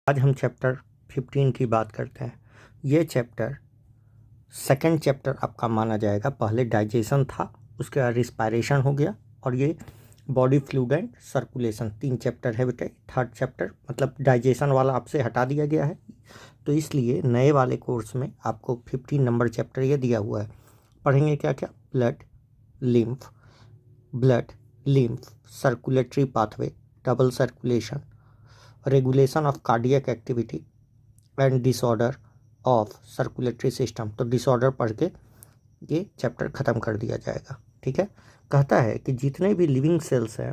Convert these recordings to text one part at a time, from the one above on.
आज हम चैप्टर 15 की बात करते हैं। ये चैप्टर सेकंड चैप्टर आपका माना जाएगा। पहले डाइजेशन था, उसके बाद रिस्पायरेशन हो गया, और ये body fluid and circulation 3 chapter है बेटा। थर्ड चैप्टर मतलब डाइजेशन वाला आपसे हटा दिया गया है, तो इसलिए नए वाले कोर्स में आपको 15 नंबर चैप्टर ये दिया हुआ है। पढ़ेंगे क्या क्या? Blood lymph circulatory pathway, double circulation, regulation of cardiac activity and disorder of circulatory system. तो डिसऑर्डर पढ़ के ये चैप्टर ख़त्म कर दिया जाएगा। ठीक है। कहता है कि जितने भी लिविंग सेल्स हैं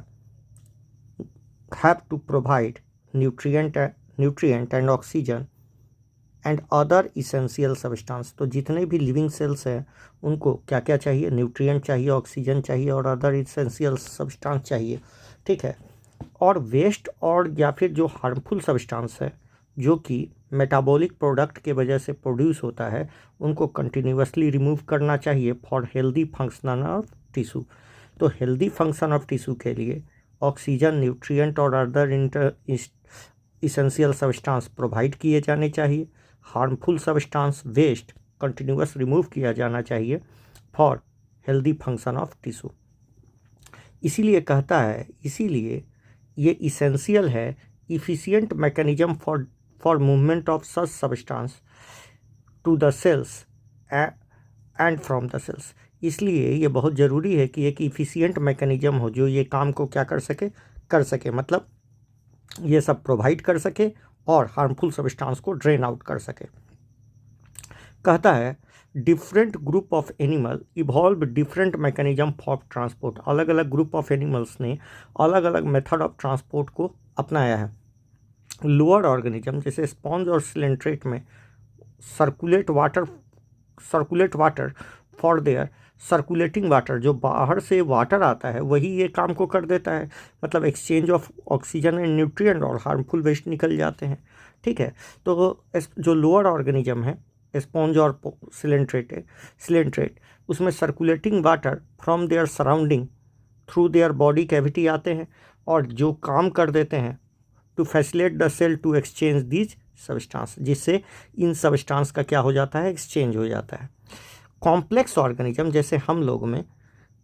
have to provide nutrient and oxygen and other essential substance. तो जितने भी लिविंग सेल्स हैं उनको क्या क्या चाहिए? न्यूट्रिएंट चाहिए, ऑक्सीजन चाहिए और अदर इसेंशियल सब्सटेंस चाहिए। ठीक है। और वेस्ट और या फिर जो हार्मफुल सब्सटेंस है जो कि मेटाबॉलिक प्रोडक्ट के वजह से प्रोड्यूस होता है, उनको कंटिन्यूसली रिमूव करना चाहिए for healthy function of tissue. तो हेल्दी फंक्शन ऑफ टिश्यू के लिए ऑक्सीजन, न्यूट्रिएंट और अदर इसेंशियल सब्सटेंस प्रोवाइड किए जाने चाहिए। Harmful substance waste continuous remove किया जाना चाहिए for healthy function of tissue. इसीलिए कहता है, इसीलिए ये इसेंशियल है efficient mechanism for movement of such substance to the cells and from the cells. इसलिए ये बहुत ज़रूरी है कि एक इफिशिएंट मैकेनिज्म हो जो ये काम को क्या कर सके, मतलब ये सब प्रोवाइड कर सके और हार्मफुल सब्सटेंस को ड्रेन आउट कर सके। कहता है different group of animal evolve different mechanism for transport. अलग अलग ग्रुप ऑफ एनिमल्स ने अलग अलग मेथड ऑफ ट्रांसपोर्ट को अपनाया है। लोअर ऑर्गेनिज्म जैसे स्पॉन्ज और सिलेंट्रेट में circulate water for their circulating water. जो बाहर से वाटर आता है वही ये काम को कर देता है, मतलब exchange of oxygen and nutrient, और हार्मफुल वेस्ट निकल जाते हैं। ठीक है। तो जो लोअर ऑर्गेनिज्म है स्पॉन्ज और सिलेंट्रेट, उसमें circulating water from their surrounding through their body cavity आते हैं और जो काम कर देते हैं to facilitate the cell to exchange these substance, जिससे इन सब्सटेंस का क्या हो जाता है? एक्सचेंज हो जाता है। कॉम्प्लेक्स ऑर्गेनिज्म जैसे हम लोग में,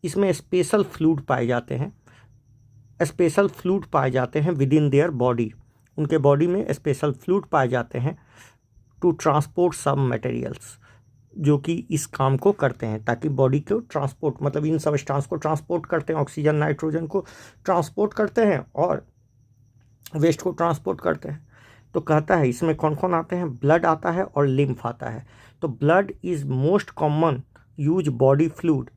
इसमें स्पेशल फ्लूइड पाए जाते हैं विद इन देयर बॉडी। उनके बॉडी में स्पेशल फ्लूइड पाए जाते हैं टू ट्रांसपोर्ट सब मटेरियल्स, जो कि इस काम को करते हैं ताकि बॉडी को ट्रांसपोर्ट, मतलब इन सब्सटेंस को ट्रांसपोर्ट करते हैं, ऑक्सीजन नाइट्रोजन को ट्रांसपोर्ट करते हैं और वेस्ट को ट्रांसपोर्ट करते हैं। तो कहता है इसमें कौन कौन आते हैं? ब्लड आता है और लिम्फ आता है। तो blood is most common use body fluid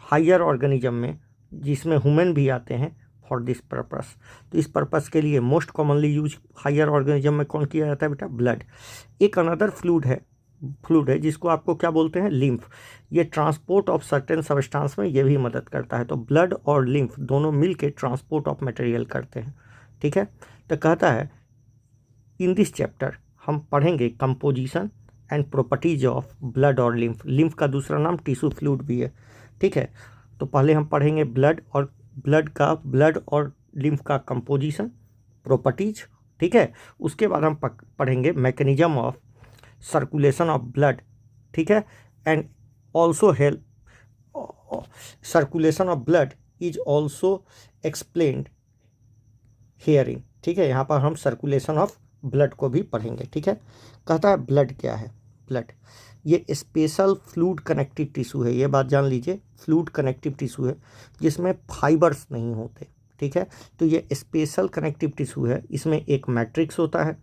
higher organism में, जिसमें ह्यूमन भी आते हैं फॉर दिस पर्पस। तो इस पर्पस के लिए most commonly use higher organism में कौन किया जाता है बेटा? ब्लड। एक अनदर फ्लूइड है जिसको आपको क्या बोलते हैं? लिम्फ। ये ट्रांसपोर्ट ऑफ सर्टेन सब्सटेंस में ये भी मदद करता है। तो ब्लड और लिम्फ दोनों मिल के ट्रांसपोर्ट ऑफ मटेरियल करते हैं। ठीक है। तो कहता है इन दिस चैप्टर हम पढ़ेंगे composition and properties of blood और लिम्फ। लिम्फ का दूसरा नाम टिश्यू फ्लूइड भी है। ठीक है। तो पहले हम पढ़ेंगे ब्लड और लिम्फ का कंपोजिशन, प्रॉपर्टीज। ठीक है। उसके बाद हम पढ़ेंगे mechanism of circulation of blood. ठीक है। And also help circulation of blood is also explained hearing. ठीक है। यहाँ पर हम सर्कुलेशन ऑफ ब्लड को भी पढ़ेंगे। ठीक है। कहता है ब्लड क्या है? ब्लड ये स्पेशल फ्लूइड कनेक्टिव टिश्यू है। ये बात जान लीजिए, फ्लूइड कनेक्टिव टिश्यू है जिसमें फाइबर्स नहीं होते। ठीक है। तो ये स्पेशल कनेक्टिव टिश्यू है। इसमें एक मैट्रिक्स होता है,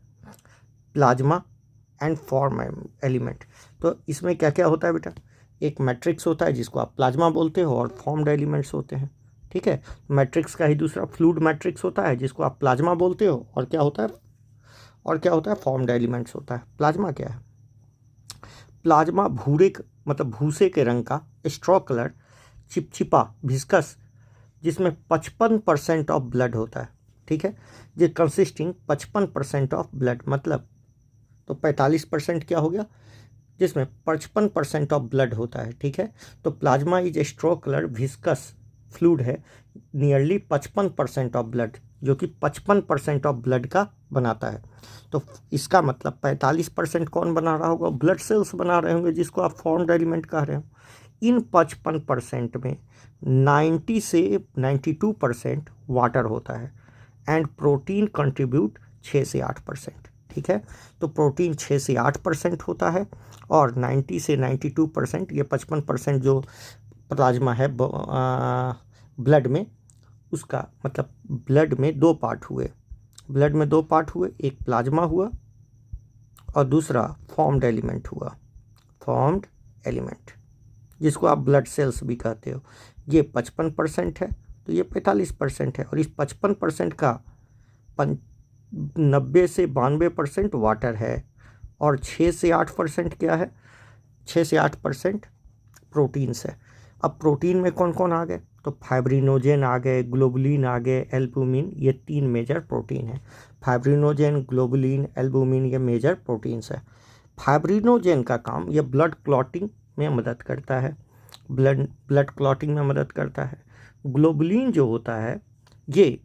प्लाज्मा एंड फॉर्म एलिमेंट। तो इसमें क्या क्या होता है बेटा? एक मैट्रिक्स होता है जिसको आप प्लाज्मा बोलते हो, और फॉर्म्ड एलिमेंट्स होते हैं। ठीक है। मैट्रिक्स का ही दूसरा फ्लूइड मैट्रिक्स होता है जिसको आप प्लाज्मा बोलते हो, और क्या होता है? फॉर्म्ड एलिमेंट्स होता है। प्लाज्मा क्या है? प्लाज्मा मतलब भूसे के रंग का स्ट्रॉ कलर, चिपचिपा, विस्कस, जिसमें 55% ऑफ ब्लड होता है। ठीक है। ये कंसिस्टिंग 55% ऑफ ब्लड, मतलब तो 45% क्या हो गया? जिसमें 55% ऑफ ब्लड होता है। ठीक है। तो plasma is a straw colour viscous fluid है नियरली 55% ऑफ ब्लड, जो कि 55% ऑफ ब्लड का बनाता है। तो इसका मतलब 45% कौन बना रहा होगा? ब्लड सेल्स बना रहे होंगे, जिसको आप फॉर्म्ड एलिमेंट कह रहे हो। इन 55% में 90 से 92% वाटर होता है एंड प्रोटीन कंट्रीब्यूट 6 से 8%। ठीक है, तो प्रोटीन 6 से 8% होता है और 90 से 92%, ये 55% जो प्लाज्मा है ब्लड में, उसका मतलब ब्लड में दो पार्ट हुए, एक प्लाज्मा हुआ और दूसरा फॉर्म्ड एलिमेंट हुआ, फॉर्म्ड एलिमेंट, जिसको आप ब्लड सेल्स भी कहते हो। ये 55% है, तो ये 45% है, और इस 55% का 90 से 92% वाटर है और 6 से 8% क्या है? 6 से 8% प्रोटीन्स है। अब प्रोटीन में कौन कौन आ गए? तो फाइब्रिनोजेन आ गए, ग्लोबुलिन आ गए, एल्बुमिन, ये 3 मेजर प्रोटीन है। फाइब्रिनोजेन, ग्लोबुलिन, एल्बुमिन, ये मेजर प्रोटीन्स है। फाइब्रिनोजेन का काम, ये ब्लड क्लॉटिंग में मदद करता है, ब्लड क्लॉटिंग में मदद करता है। ग्लोबुलिन जो होता है ये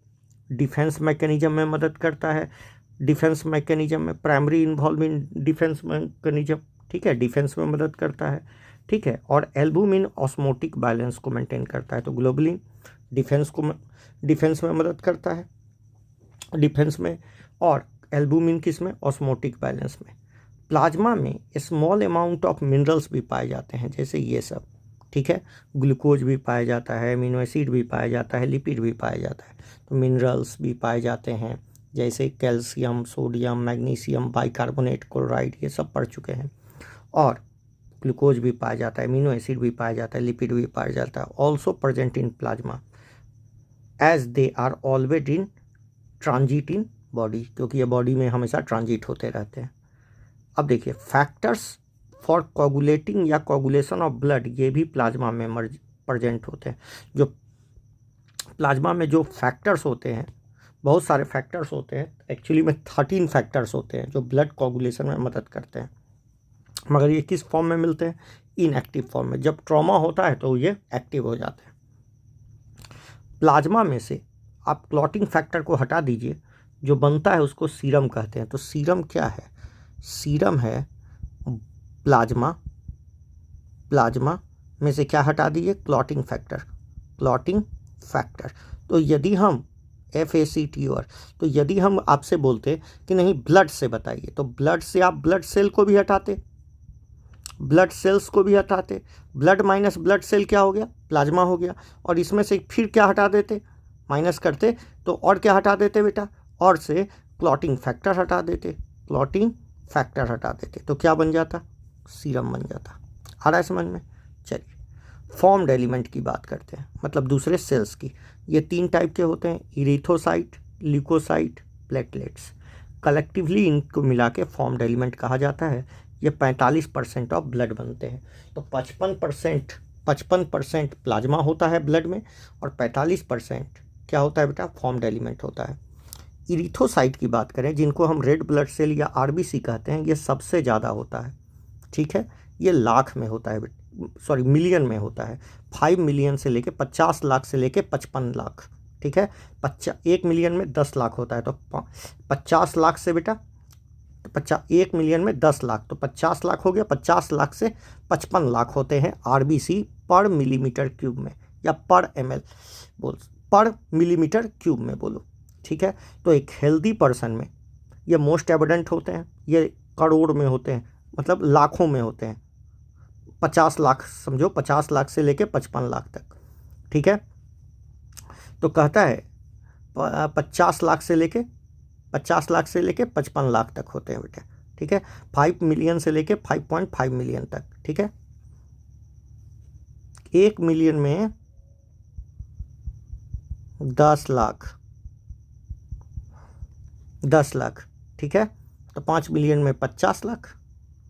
डिफेंस मैकेनिज्म में मदद करता है, डिफेंस मैकेनिज्म में primary involve in defence mechanism, ठीक है, डिफेंस में मदद करता है, ठीक है। और एल्बुमिन ऑस्मोटिक बैलेंस को मेंटेन करता है। तो ग्लोबुलिन डिफेंस में मदद करता है, डिफेंस में, और एल्बुमिन किस में? ऑस्मोटिक बैलेंस में। प्लाज्मा में स्मॉल अमाउंट ऑफ मिनरल्स भी पाए जाते हैं, जैसे ये सब, ठीक है, ग्लूकोज भी पाया जाता है, अमीनो एसिड भी पाया जाता है, लिपिड भी पाया जाता है। तो मिनरल्स भी पाए जाते हैं, जैसे calcium, sodium, magnesium, bicarbonate, chloride, ये सब पढ़ चुके हैं। और ग्लूकोज भी पाया जाता है, अमीनो एसिड भी पाया जाता है, लिपिड भी पाया जाता है। Also present in plasma as they are always in transit in body, क्योंकि ये बॉडी में हमेशा ट्रांजिट होते रहते हैं। अब देखिए, फैक्टर्स फॉर कोगुलेटिंग या कोगुलेशन ऑफ ब्लड, ये भी प्लाज्मा में प्रेजेंट होते हैं। जो प्लाज्मा में जो फैक्टर्स होते हैं, बहुत सारे फैक्टर्स होते हैं, एक्चुअली में 13 फैक्टर्स होते हैं जो ब्लड कोगुलेशन में मदद करते हैं, मगर ये किस फॉर्म में मिलते हैं? इनएक्टिव फॉर्म में। जब ट्रॉमा होता है तो ये एक्टिव हो जाते हैं। प्लाज्मा में से आप क्लॉटिंग फैक्टर को हटा दीजिए, जो बनता है उसको सीरम कहते हैं। तो सीरम क्या है? सीरम है प्लाज्मा में से क्या हटा दीजिए? Clotting factor. तो यदि हम FACTOR, तो यदि हम आपसे बोलते कि नहीं ब्लड से बताइए, तो ब्लड से आप ब्लड सेल को भी हटाते, ब्लड सेल्स को भी हटाते। ब्लड माइनस ब्लड सेल क्या हो गया? प्लाज्मा हो गया। और इसमें से फिर क्या हटा देते? माइनस करते तो और क्या हटा देते बेटा? और से क्लॉटिंग फैक्टर हटा देते, तो क्या बन जाता? सीरम बन जाता। आ रहा है समझ में? चलिए, फॉर्म्ड एलिमेंट की बात करते हैं, मतलब दूसरे सेल्स की। ये 3 टाइप के होते हैं, इरिथोसाइट, ल्यूकोसाइट, प्लेटलेट्स। कलेक्टिवली इनको मिला के फॉर्म्ड एलिमेंट कहा जाता है। ये 45% ऑफ ब्लड बनते हैं। तो 55% प्लाज्मा होता है ब्लड में, और 45% क्या होता है बेटा? फॉर्म्ड एलिमेंट होता है। इरिथोसाइट की बात करें, जिनको हम रेड ब्लड सेल या RBC कहते हैं, ये सबसे ज़्यादा होता है, ठीक है। ये लाख में होता है, मिलियन में होता है। 5 मिलियन से लेके 50 लाख से लेके 55 लाख, ठीक है। 1 मिलियन में 10 लाख होता है, तो 50 लाख से बेटा 1 मिलियन में 10 लाख, तो 50 लाख हो गया। 50 लाख से 55 लाख होते हैं RBC पर मिलीमीटर क्यूब में, या पर ml बोल, पर मिलीमीटर क्यूब में बोलो, ठीक है। तो एक हेल्दी पर्सन में ये मोस्ट एविडेंट होते हैं, ये करोड़ में होते हैं, मतलब लाखों में होते हैं। 50 लाख समझो, 50 लाख से लेके 55 लाख तक, ठीक है। तो कहता है 50 लाख से लेके 55 लाख तक होते हैं बेटा, ठीक है। 5 मिलियन से लेके 5.5 मिलियन तक, ठीक है। 1 मिलियन में 10 लाख, ठीक है। तो 5 मिलियन में 50 लाख,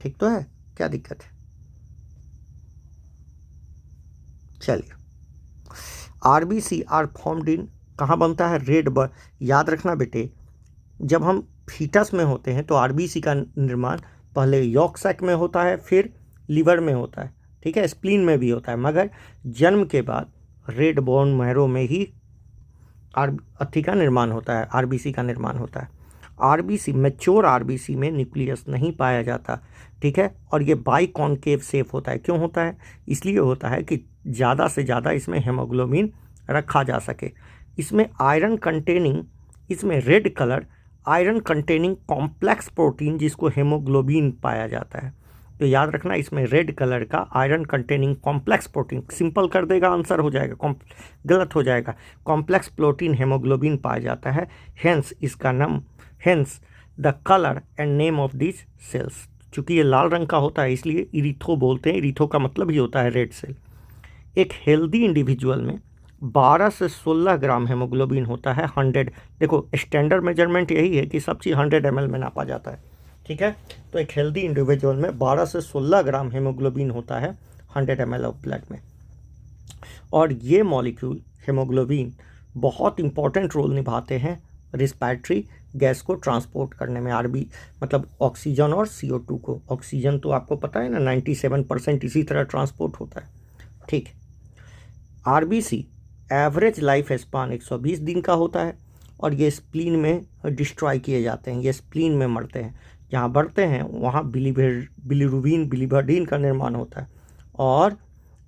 ठीक तो है, क्या दिक्कत है? चलिए, RBC आर फॉर्म्ड इन, कहाँ बनता है? Red blood. याद रखना बेटे, जब हम फीटस में होते हैं तो RBC का निर्माण पहले यॉर्क सैक में होता है, फिर लीवर में होता है, ठीक है, स्प्लीन में भी होता है, मगर जन्म के बाद रेड बोन मैरो में ही RBC का निर्माण होता है, RBC का निर्माण होता है। आरबीसी, मैच्योर आरबीसी में न्यूक्लियस नहीं पाया जाता, ठीक है। और ये बाई कॉन्केव शेप होता है। क्यों होता है? इसलिए होता है कि ज़्यादा से ज़्यादा इसमें हेमोग्लोबिन रखा जा सके। इसमें आयरन कंटेनिंग, इसमें red colour iron containing complex protein जिसको हेमोग्लोबिन पाया जाता है। तो याद रखना, इसमें रेड कलर का iron containing complex protein, simple कर देगा आंसर हो जाएगा, गलत हो जाएगा। कॉम्प्लेक्स प्रोटीन हेमोग्लोबिन पाया जाता है। हेंस इसका नाम, hence the colour and name of this cells. चूँकि ये लाल रंग का होता है इसलिए इरिथो बोलते हैं। इरिथो का मतलब ही होता है रेड सेल। एक हेल्दी इंडिविजुअल में 12 से 16 ग्राम हेमोग्लोबिन होता है 100। देखो स्टैंडर्ड मेजरमेंट यही है कि सब चीज़ 100 ml में नापा जाता है, ठीक है। तो एक हेल्दी इंडिविजुअल में 12 से 16 ग्राम हेमोग्लोबिन होता है 100 ml ऑफ ब्लड में। और ये मॉलिक्यूल हेमोग्लोबिन बहुत इंपॉर्टेंट रोल निभाते हैं रिस्पायरेटरी गैस को ट्रांसपोर्ट करने में। आरबी मतलब ऑक्सीजन और CO2 को। ऑक्सीजन तो आपको पता है ना 97% इसी तरह ट्रांसपोर्ट होता है, ठीक। आरबीसी एवरेज लाइफ स्पान 120 दिन का होता है और ये स्प्लीन में डिस्ट्रॉय किए जाते हैं, ये स्प्लीन में मरते हैं। जहाँ बढ़ते हैं वहाँ बिलीरुबिन बिलीवर्डिन का निर्माण होता है और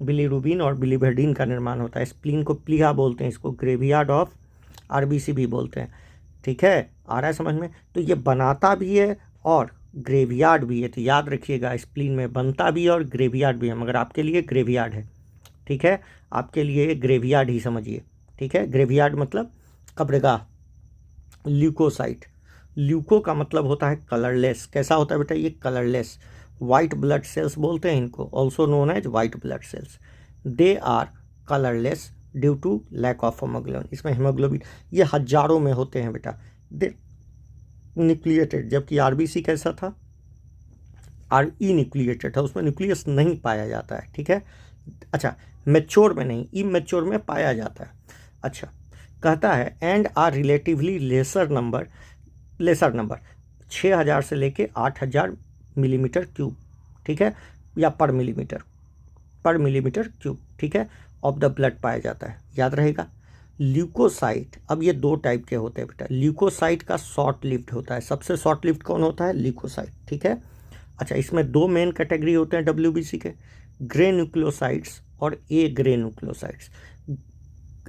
बिलीरुबिन और बिलीवर्डिन का निर्माण होता है। स्प्लीन को प्लीहा बोलते हैं, इसको ग्रेवयार्ड ऑफ आरबीसी भी बोलते हैं, ठीक है। आ रहा है समझ में? तो ये बनाता भी है और ग्रेवयार्ड भी है। तो याद रखिएगा, स्प्लीन में बनता भी है और ग्रेवयार्ड भी है, मगर आपके लिए ग्रेवयार्ड है, ठीक है। आपके लिए ग्रेवयार्ड ही समझिए, ठीक है। ग्रेवयार्ड मतलब कब्रगाह। ल्यूकोसाइट, ल्यूको का मतलब होता है कलरलेस। कैसा होता है बेटा? ये कलरलेस। वाइट ब्लड सेल्स बोलते हैं इनको, also known as white blood cells. They are colourless due to lack of haemoglobin. इसमें हेमोग्लोबिन ये हजारों में होते हैं बेटा। दे न्यूक्लिएटेड, जबकि आरबीसी कैसा था? ई न्यूक्लिएटेड था, उसमें न्यूक्लियस नहीं पाया जाता है, ठीक है। अच्छा, मैच्योर में नहीं, इमैच्योर में पाया जाता है। अच्छा, कहता है and are relatively lesser number 6000 से लेके 8000 मिलीमीटर क्यूब, ठीक है, या पर मिलीमीटर क्यूब, ठीक है, ऑफ द ब्लड पाया जाता है। याद रहेगा। ल्यूकोसाइट, अब ये दो टाइप के होते हैं बेटा। ल्यूकोसाइट का शॉर्ट लिव्ड होता है। सबसे शॉर्ट लिव्ड कौन होता है? ल्यूकोसाइट, ठीक है। अच्छा, इसमें दो मेन कैटेगरी होते हैं WBC के, ग्रे न्यूक्लियोसाइड्स और ए ग्रे न्यूक्लियोसाइड्स।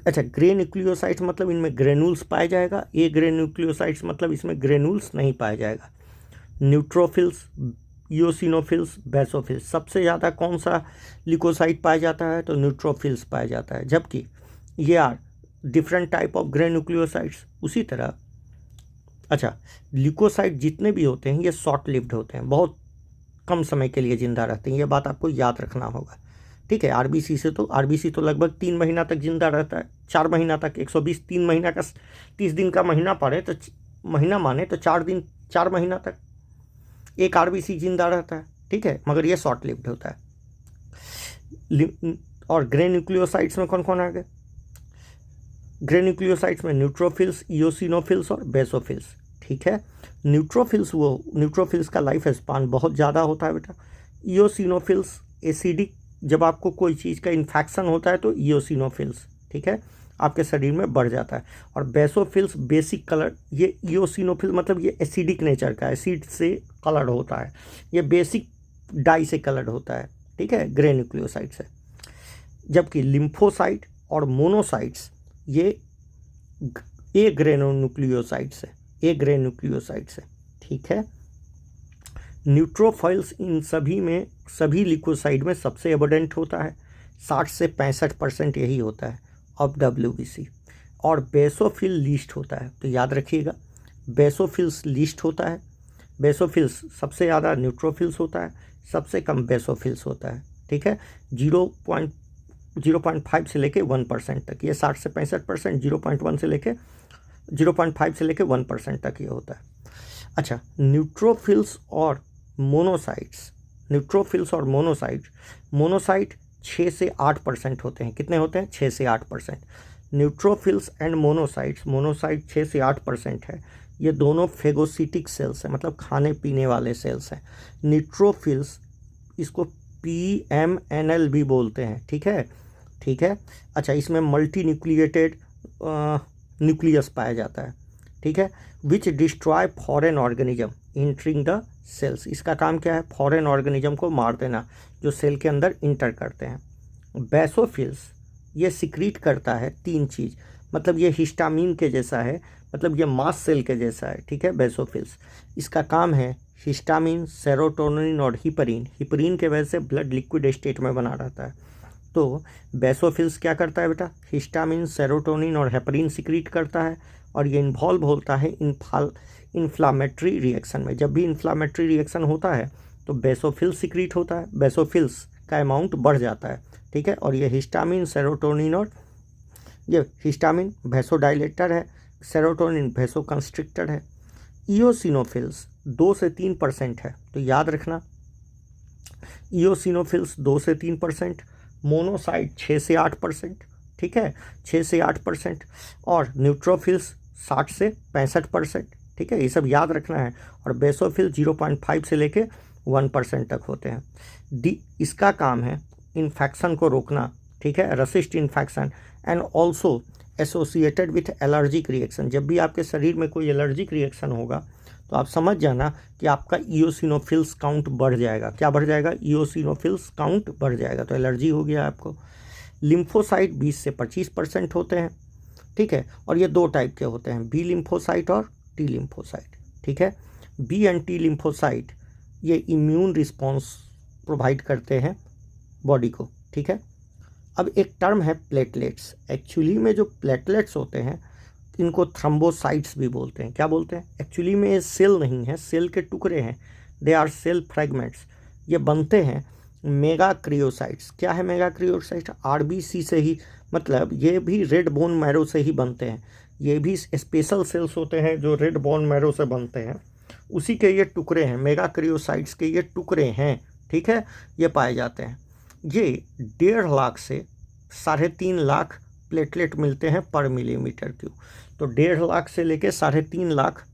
अच्छा, ग्रे न्यूक्लियोसाइड्स मतलब इनमें ग्रेनुल्स पाया जाएगा। ए ग्रे न्यूक्लियोसाइड्स मतलब इसमें ग्रेनुल्स नहीं पाया जाएगा। Neutrophils, eosinophils, basophils. सबसे ज़्यादा कौन सा ल्यूकोसाइड पाया जाता है? तो न्यूट्रोफिल्स पाया जाता है, जबकि ये are different type of grey nucleosides. उसी तरह अच्छा, ल्यूकोसाइड जितने भी होते हैं ये शॉर्ट लिव्ड होते हैं, बहुत कम समय के लिए जिंदा रहते हैं। ये बात आपको याद रखना होगा, ठीक है। आरबीसी तो लगभग 3 महीना तक जिंदा रहता है, 4 महीना तक। 120 3 महीना का 30 दिन का महीना पड़े तो महीना माने तो 4 महीना तक एक आरबीसी जिंदा रहता है, ठीक है, मगर ये शॉर्ट लिव्ड होता है। और ग्रे न्यूक्लियोसाइड्स में कौन कौन आ गए? ग्रे न्यूक्लियोसाइड्स में न्यूट्रोफिल्स, इओसिनोफिल्स और बेसोफिल्स, ठीक है। न्यूट्रोफिल्स का लाइफ स्पान बहुत ज़्यादा होता है बेटा। इओसिनोफिल्स एसिडिक, जब आपको कोई चीज़ का इन्फेक्शन होता है तो इओसिनोफिल्स, ठीक है, आपके शरीर में बढ़ जाता है। और बेसोफिल्स बेसिक कलर, ये इओसिनोफिल मतलब ये एसिडिक नेचर का, एसिड से कलर्ड होता है, ये बेसिक डाई से कलर्ड होता है, ठीक है, ग्रे न्यूक्लियोसाइड से। जबकि लिम्फोसाइट और मोनोसाइट्स ये ए ग्रे न्यूक्लियोसाइड से, ठीक है। न्यूट्रोफिल्स इन सभी लिकोसाइड में सबसे एबोडेंट होता है, 60 से 65% यही होता है ऑफ WBC। और बेसोफिल लीस्ट होता है, तो याद रखिएगा बेसोफिल्स लीस्ट होता है। बेसोफिल्स सबसे ज़्यादा न्यूट्रोफिल्स होता है, सबसे कम बेसोफिल्स होता है, ठीक है। 0.5 से लेके 1% तक, ये 60 से 65%, 0.5 से लेके 1% तक ये होता है। अच्छा, न्यूट्रोफिल्स और मोनोसाइट 6 से 8% होते हैं। कितने होते हैं? 6 से 8%। न्यूट्रोफिल्स एंड मोनोसाइट 6 से 8% है। ये दोनों फेगोसिटिक सेल्स हैं, मतलब खाने पीने वाले सेल्स हैं। न्यूट्रोफिल्स इसको PMNL भी बोलते हैं, ठीक है। अच्छा, इसमें मल्टी न्यूक्लिएटेड न्यूक्लियस पाया जाता है, ठीक है, which destroy foreign organism entering the cells. इसका काम क्या है, फॉरेन ऑर्गेनिज्म को मार देना जो सेल के अंदर इंटर करते हैं। बेसोफिल्स ये सिक्रीट करता है 3 चीज़, मतलब ये हिस्टामिन के जैसा है, मतलब ये मास्ट सेल के जैसा है, ठीक है। बेसोफिल्स इसका काम है हिस्टामिन, सेरोटोनिन और हिपरीन। हिपरीन के वजह से ब्लड लिक्विड स्टेट में बना रहता है। तो बेसोफिल्स क्या करता है बेटा, हिस्टामिन, सेरोटोनिन और हेपरिन सिक्रीट करता है, और ये इन्वॉल्व होता है इन्फ्लामेटरी रिएक्शन में। जब भी इन्फ्लामेटरी रिएक्शन होता है तो बेसोफिल्स सिक्रीट होता है, बेसोफिल्स का अमाउंट बढ़ जाता है, ठीक है। और ये हिस्टामिन, सेरोटोनिन और ये हिस्टामिन वेसोडाइलेटर है, सेरोटोनिन वेसोकंस्ट्रिक्टर है। इओसिनोफिल्स 2 से 3% है, तो याद रखना इओसिनोफिल्स 2 से 3%, मोनोसाइट 6 से 8%, ठीक है, 6 से 8%, और न्यूट्रोफिल्स 60 से 65%, ठीक है, ये सब याद रखना है। और बेसोफिल 0.5 से लेके 1% तक होते हैं। इसका काम है इन्फेक्शन को रोकना, ठीक है, resist infection and also associated with allergic reaction. जब भी आपके शरीर में कोई एलर्जिक रिएक्शन होगा तो आप समझ जाना कि आपका इओसिनोफिल्स काउंट बढ़ जाएगा। क्या बढ़ जाएगा, इओसिनोफिल्स काउंट बढ़ जाएगा, तो एलर्जी हो गया आपको। लिम्फोसाइट 20 से 25% होते हैं, ठीक है, और ये 2 टाइप के होते हैं, बी लिम्फोसाइट और टी लिम्फोसाइट, ठीक है। बी एंड टी लिम्फोसाइट ये इम्यून रिस्पॉन्स प्रोवाइड करते हैं बॉडी को, ठीक है। अब एक टर्म है प्लेटलेट्स। एक्चुअली में जो प्लेटलेट्स होते हैं इनको थ्रम्बोसाइट्स भी बोलते हैं। क्या बोलते हैं, एक्चुअली में ये सेल नहीं है, सेल के टुकड़े हैं, दे आर सेल फ्रेगमेंट्स। ये बनते हैं मेगा क्रियोसाइट्स। क्या है मेगा क्रियोसाइट, आरबीसी से ही, मतलब ये भी रेड बोन मैरो से ही बनते हैं। ये भी स्पेशल सेल्स होते हैं जो रेड बोन मैरो से बनते हैं, उसी के ये टुकड़े हैं, मेगा क्रियोसाइट्स के ये टुकड़े हैं, ठीक है, ये पाए जाते हैं। ये 1.5 लाख से 3.5 लाख प्लेटलेट मिलते हैं पर मिलीमीटर क्यूब। तो 1.5 लाख से लेके 3.5 लाख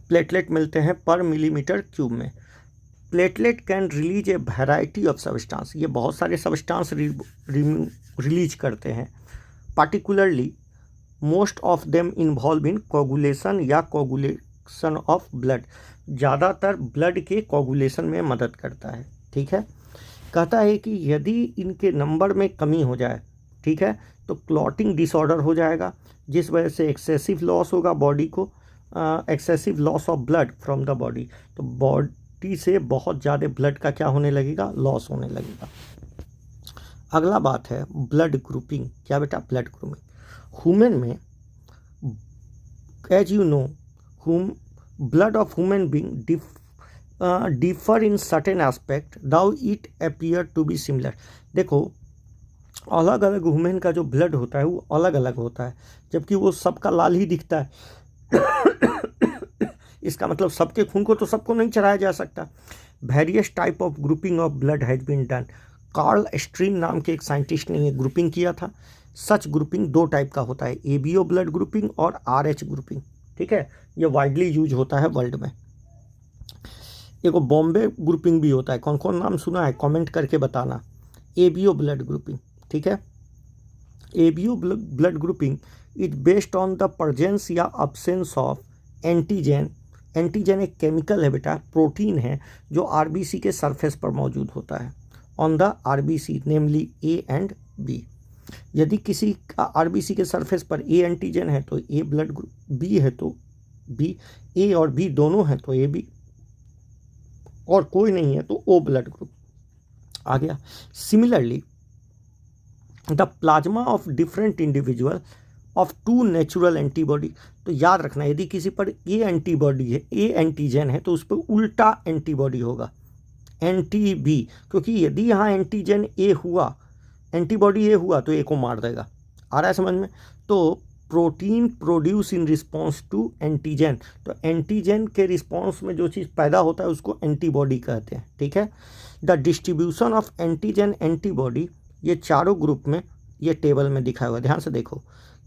प्लेटलेट मिलते हैं पर मिलीमीटर क्यूब में। Platelet can release a variety of substance. ये बहुत सारे सब्सटेंस रिलीज करते हैं, particularly most of them involve in coagulation या कोगुलेशन ऑफ ब्लड। ज़्यादातर ब्लड के कोगुलेशन में मदद करता है, ठीक है। कहता है कि यदि इनके नंबर में कमी हो जाए, ठीक है, तो क्लॉटिंग डिसऑर्डर हो जाएगा, जिस वजह से एक्सेसिव लॉस होगा बॉडी को, excessive loss of blood from the body. तो बॉडी से बहुत ज़्यादा ब्लड का क्या होने लगेगा, लॉस होने लगेगा। अगला बात है ब्लड ग्रुपिंग। क्या बेटा, ब्लड ग्रुपिंग। ह्यूमन में as you know blood of human being differ in certain aspect though it appear to be similar. देखो अलग अलग ह्यूमन का जो ब्लड होता है वो अलग अलग होता है, जबकि वो सबका लाल ही दिखता है। इसका मतलब सबके खून को तो सबको नहीं चढ़ाया जा सकता। Various type of grouping of blood has been done. Karl स्ट्रीन नाम के एक साइंटिस्ट ने ये ग्रुपिंग किया था। सच ग्रुपिंग 2 टाइप का होता है, एबीओ ब्लड ग्रुपिंग और आरएच ग्रुपिंग, ठीक है, ये वाइडली यूज होता है वर्ल्ड में। एक बॉम्बे ग्रुपिंग भी होता है, कौन कौन नाम सुना है कमेंट करके बताना। एबीओ ब्लड ग्रुपिंग, ठीक है। ABO blood grouping is based on the presence या अब्सेंस ऑफ एंटीजन। एंटीजन एक केमिकल है बेटा, प्रोटीन है जो आरबीसी के सरफेस पर मौजूद होता है, on the RBC namely A and B. यदि किसी का आरबीसी के सरफेस पर ए एंटीजन है तो ए ब्लड ग्रुप, बी है तो बी, ए और बी दोनों हैं तो ए बी, और कोई नहीं है तो ओ ब्लड ग्रुप आ गया। Similarly the plasma of different individual of 2 natural antibody. तो याद रखना यदि किसी पर ए एंटीबॉडी है, ए एंटीजन है, तो उस पर उल्टा एंटीबॉडी होगा, एंटी बी, क्योंकि यदि यहाँ एंटीजन ए हुआ, एंटीबॉडी ए हुआ तो ए को मार देगा। आ रहा है समझ में। तो protein produce in response to antigen, तो एंटीजन के रिस्पॉन्स में जो चीज़ पैदा होता है उसको एंटीबॉडी कहते हैं, ठीक है। The distribution of antigen antibody, ये चारों ग्रुप में ये टेबल में दिखाया हुआ, ध्यान से देखो।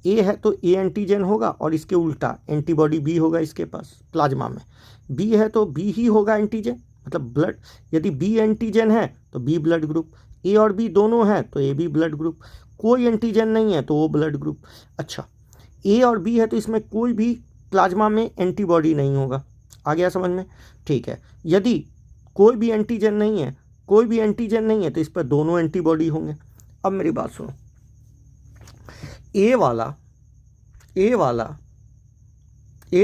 ए है तो ए एंटीजन होगा और इसके उल्टा एंटीबॉडी बी होगा इसके पास प्लाज्मा में। बी है तो बी ही होगा एंटीजन, मतलब ब्लड, यदि बी एंटीजन है तो बी ब्लड ग्रुप, ए और बी दोनों हैं तो ए बी ब्लड ग्रुप, कोई एंटीजन नहीं है तो ओ ब्लड ग्रुप। अच्छा, ए और बी है तो इसमें कोई भी प्लाज्मा में एंटीबॉडी नहीं होगा। आ गया समझ में? ठीक है। यदि कोई भी एंटीजन नहीं है, कोई भी एंटीजन नहीं है तो इस पर दोनों एंटीबॉडी होंगे। अब मेरी बात सुनो, ए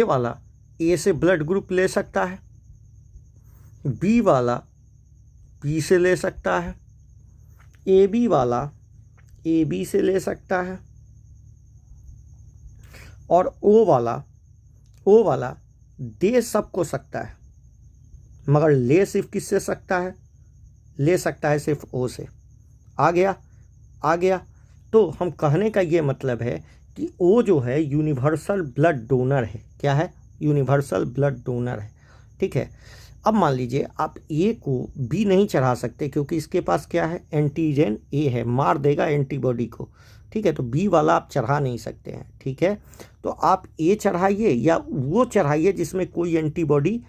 वाला ए से ब्लड ग्रुप ले सकता है, बी वाला बी से ले सकता है, ए बी वाला ए बी से ले सकता है, और ओ वाला दे सबको सकता है, मगर ले सिर्फ किससे सकता है? ले सकता है सिर्फ ओ से। आ गया। तो हम कहने का ये मतलब है कि ओ जो है यूनिवर्सल ब्लड डोनर है। क्या है? यूनिवर्सल ब्लड डोनर है। ठीक है। अब मान लीजिए आप ए को बी नहीं चढ़ा सकते क्योंकि इसके पास क्या है? एंटीजन ए है, मार देगा एंटीबॉडी को। ठीक है, तो बी वाला आप चढ़ा नहीं सकते हैं। ठीक है, तो आप ए चढ़ाइए या वो चढ़ाइए जिसमें कोई एंटीबॉडी,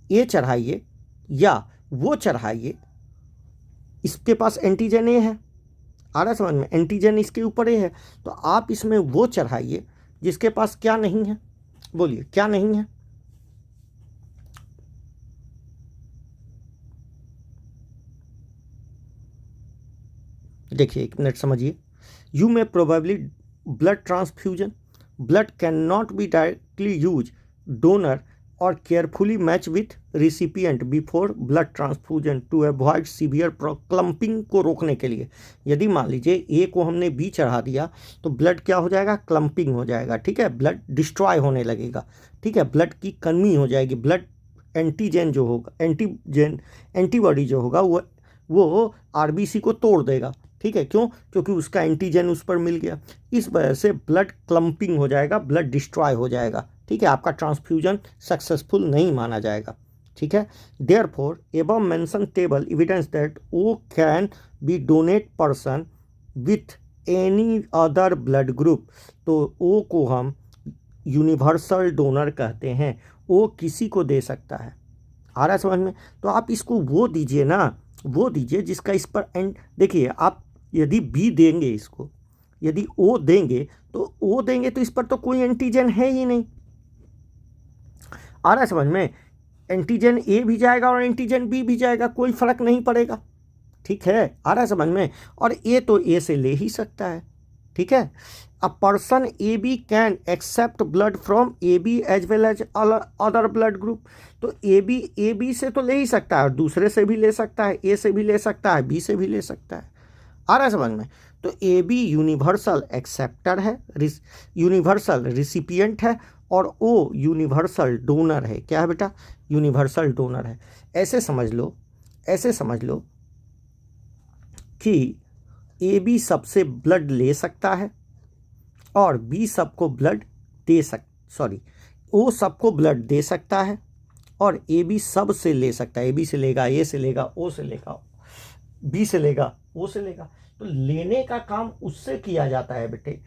ए चढ़ाइए या वो चढ़ाइए, इसके पास एंटीजन ए है। आ रहा समझ में? एंटीजन इसके ऊपर ए है, तो आप इसमें वो चढ़ाइए जिसके पास क्या नहीं है। बोलिए क्या नहीं है? देखिए एक मिनट समझिए। You may probably blood transfusion, blood can not be directly use donor और carefully match with recipient before blood transfusion to avoid severe clumping को रोकने के लिए। यदि मान लीजिए ए को हमने बी चढ़ा दिया तो ब्लड क्या हो जाएगा? क्लम्पिंग हो जाएगा। ठीक है, ब्लड डिस्ट्रॉय होने लगेगा। ठीक है, ब्लड की कमी हो जाएगी। ब्लड एंटीजन जो होगा, एंटीबॉडी जो होगा वो आरबीसी को तोड़ देगा। ठीक है, क्यों? क्योंकि उसका एंटीजन उस पर मिल गया। इस वजह से ब्लड क्लम्पिंग हो जाएगा, ब्लड डिस्ट्रॉय हो जाएगा। ठीक है, आपका ट्रांसफ्यूजन सक्सेसफुल नहीं माना जाएगा। ठीक है, therefore above mention table evidence that O can be donate person with any other blood group. तो ओ को हम यूनिवर्सल डोनर कहते हैं। ओ किसी को दे सकता है। आ रहा है समझ में? तो आप इसको वो दीजिए ना, वो दीजिए जिसका इस पर एंड। देखिए आप यदि बी देंगे इसको, यदि ओ देंगे तो इस पर तो कोई एंटीजन है ही नहीं। आ रहा है समझ में? एंटीजन ए भी जाएगा और एंटीजन बी भी जाएगा, कोई फर्क नहीं पड़ेगा। ठीक है, आ रहा है समझ में? और ए तो ए से ले ही सकता है। ठीक है, a person A B can accept blood from A B as well as other blood group. तो ए बी से तो ले ही सकता है और दूसरे से भी ले सकता है, ए से भी ले सकता है, बी से भी ले सकता है। आ रहा है समझ में? तो ए बी यूनिवर्सल एक्सेप्टर है, यूनिवर्सल रिसिपिएंट है, और ओ यूनिवर्सल डोनर है। क्या है बेटा? यूनिवर्सल डोनर है। ऐसे समझ लो कि ए बी सबसे ब्लड ले सकता है और बी सबको ब्लड ओ सबको ब्लड दे सकता है और ए बी सब से ले सकता है। ए बी से लेगा, ए से लेगा, ओ से लेगा, बी से लेगा, ओ से लेगा। तो लेने का काम उससे किया जाता है बेटे।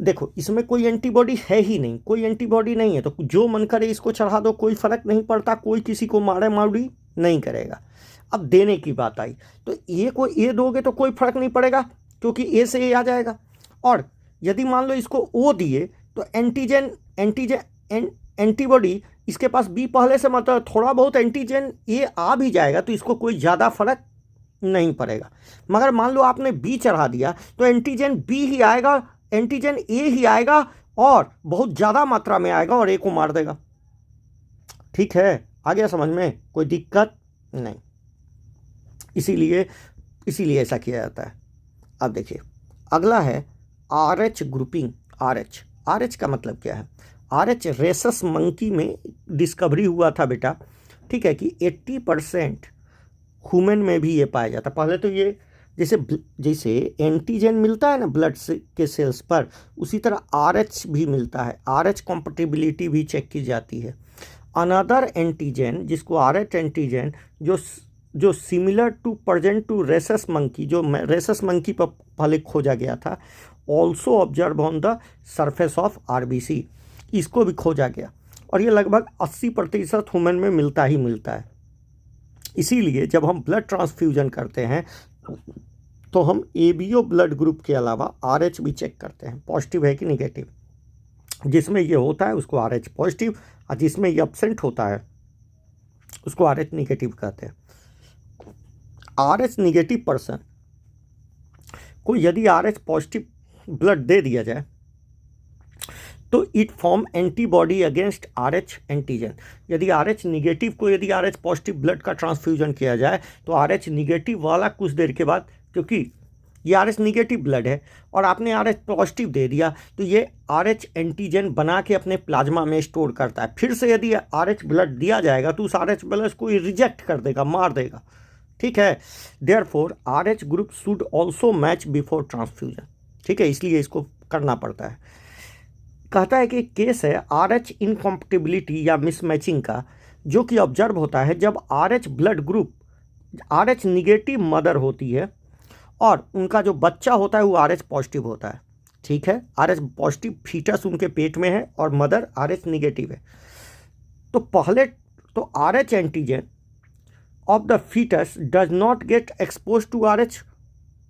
देखो इसमें कोई एंटीबॉडी है ही नहीं, कोई एंटीबॉडी नहीं है, तो जो मन करे इसको चढ़ा दो, कोई फर्क नहीं पड़ता, कोई किसी को मारी नहीं करेगा। अब देने की बात आई तो ए को ए दोगे तो कोई फर्क नहीं पड़ेगा क्योंकि ए से ए आ जाएगा। और यदि मान लो इसको ओ दिए तो एंटीबॉडी इसके पास बी पहले से, मतलब थोड़ा बहुत एंटीजन ए आ भी जाएगा तो इसको कोई ज़्यादा फर्क नहीं पड़ेगा। मगर मान लो आपने बी चढ़ा दिया तो एंटीजन बी ही आएगा, एंटीजन ए ही आएगा और बहुत ज़्यादा मात्रा में आएगा और ए को मार देगा। ठीक है, आ गया समझ में? कोई दिक्कत नहीं। इसीलिए ऐसा किया जाता है। अब देखिए अगला है R H grouping. R H का मतलब क्या है? आर एच रेसस मंकी में डिस्कवरी हुआ था बेटा। ठीक है, कि 80% ह्यूमन में भी ये पाया जाता है। पहले तो ये जैसे एंटीजन मिलता है ना ब्लड के सेल्स पर, उसी तरह आर एच भी मिलता है। आर एच कॉम्पेटिबिलिटी भी चेक की जाती है। अनदर एंटीजन जिसको आर एच एंटीजन जो similar to present to rhesus monkey, जो रेसस मंकी पर पहले खोजा गया था, also observe on the surface of RBC, इसको भी खोजा गया और ये लगभग 80% ह्यूमन में मिलता ही मिलता है। इसीलिए जब हम ब्लड ट्रांसफ्यूजन करते हैं तो हम ABO ब्लड ग्रुप के अलावा RH भी चेक करते हैं, पॉजिटिव है कि निगेटिव। जिसमें ये होता है उसको RH पॉजिटिव, और जिसमें ये एब्सेंट होता है उसको RH निगेटिव कहते हैं। RH निगेटिव पर्सन को यदि RH पॉजिटिव ब्लड दे दिया जाए तो it form antibody against RH antigen. यदि RH निगेटिव को यदि RH पॉजिटिव ब्लड का ट्रांसफ्यूजन किया जाए तो RH निगेटिव वाला कुछ देर के बाद, क्योंकि ये RH निगेटिव ब्लड है और आपने RH पॉजिटिव दे दिया, तो ये RH एंटीजन बना के अपने प्लाज्मा में स्टोर करता है। फिर से यदि RH ब्लड दिया जाएगा तो उस RH ब्लड को रिजेक्ट कर देगा, मार देगा, ठीक है। Therefore RH group should also match before transfusion, ठीक है, इसलिए इसको करना पड़ता है। कहता है कि केस है RH इनकम्पैटिबिलिटी या मिसमैचिंग का, जो कि ऑब्जर्व होता है जब RH blood group RH negative mother होती है और उनका जो बच्चा होता है वो RH पॉजिटिव होता है, ठीक है। RH पॉजिटिव फीटस उनके पेट में है और मदर RH निगेटिव है। तो पहले तो RH antigen of the fetus does not get exposed to RH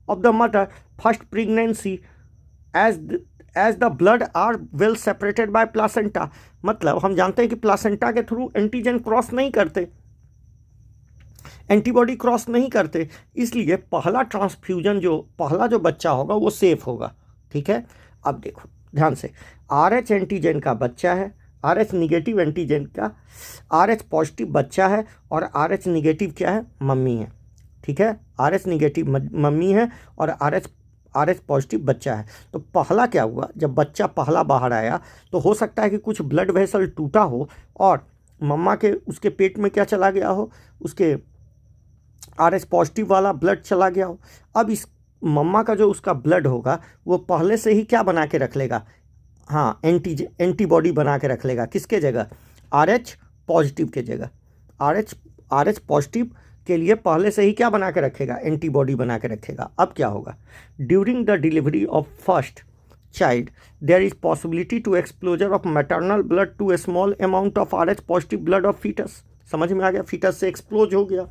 of the mother first pregnancy as the blood are well separated by placenta। मतलब हम जानते हैं कि प्लासेंटा के थ्रू एंटीजन क्रॉस नहीं करते, एंटीबॉडी क्रॉस नहीं करते, इसलिए पहला ट्रांसफ्यूजन पहला जो बच्चा होगा वो सेफ होगा, ठीक है। अब देखो ध्यान से, RH एंटीजन का बच्चा है, RH निगेटिव एंटीजन का RH पॉजिटिव बच्चा है और RH निगेटिव क्या है, मम्मी है, ठीक है। RH निगेटिव मम्मी है और RH पॉजिटिव बच्चा है। तो पहला क्या हुआ, जब बच्चा पहला बाहर आया तो हो सकता है कि कुछ ब्लड वेसल टूटा हो और मम्मा के उसके पेट में क्या चला गया हो, उसके RH पॉजिटिव वाला ब्लड चला गया हो। अब इस मम्मा का जो उसका ब्लड होगा वो पहले से ही क्या बना के रख लेगा, हाँ, एंटीबॉडी बना के रख लेगा, किसके जगह, RH पॉजिटिव के जगह। RH पॉजिटिव के लिए पहले से ही क्या बना के रखेगा, एंटीबॉडी बना के रखेगा। अब क्या होगा, during the delivery of first child there is possibility to exposure of maternal blood to a small amount of RH positive blood of foetus. समझ में आ गया, फीटस से एक्सप्लोज हो गया।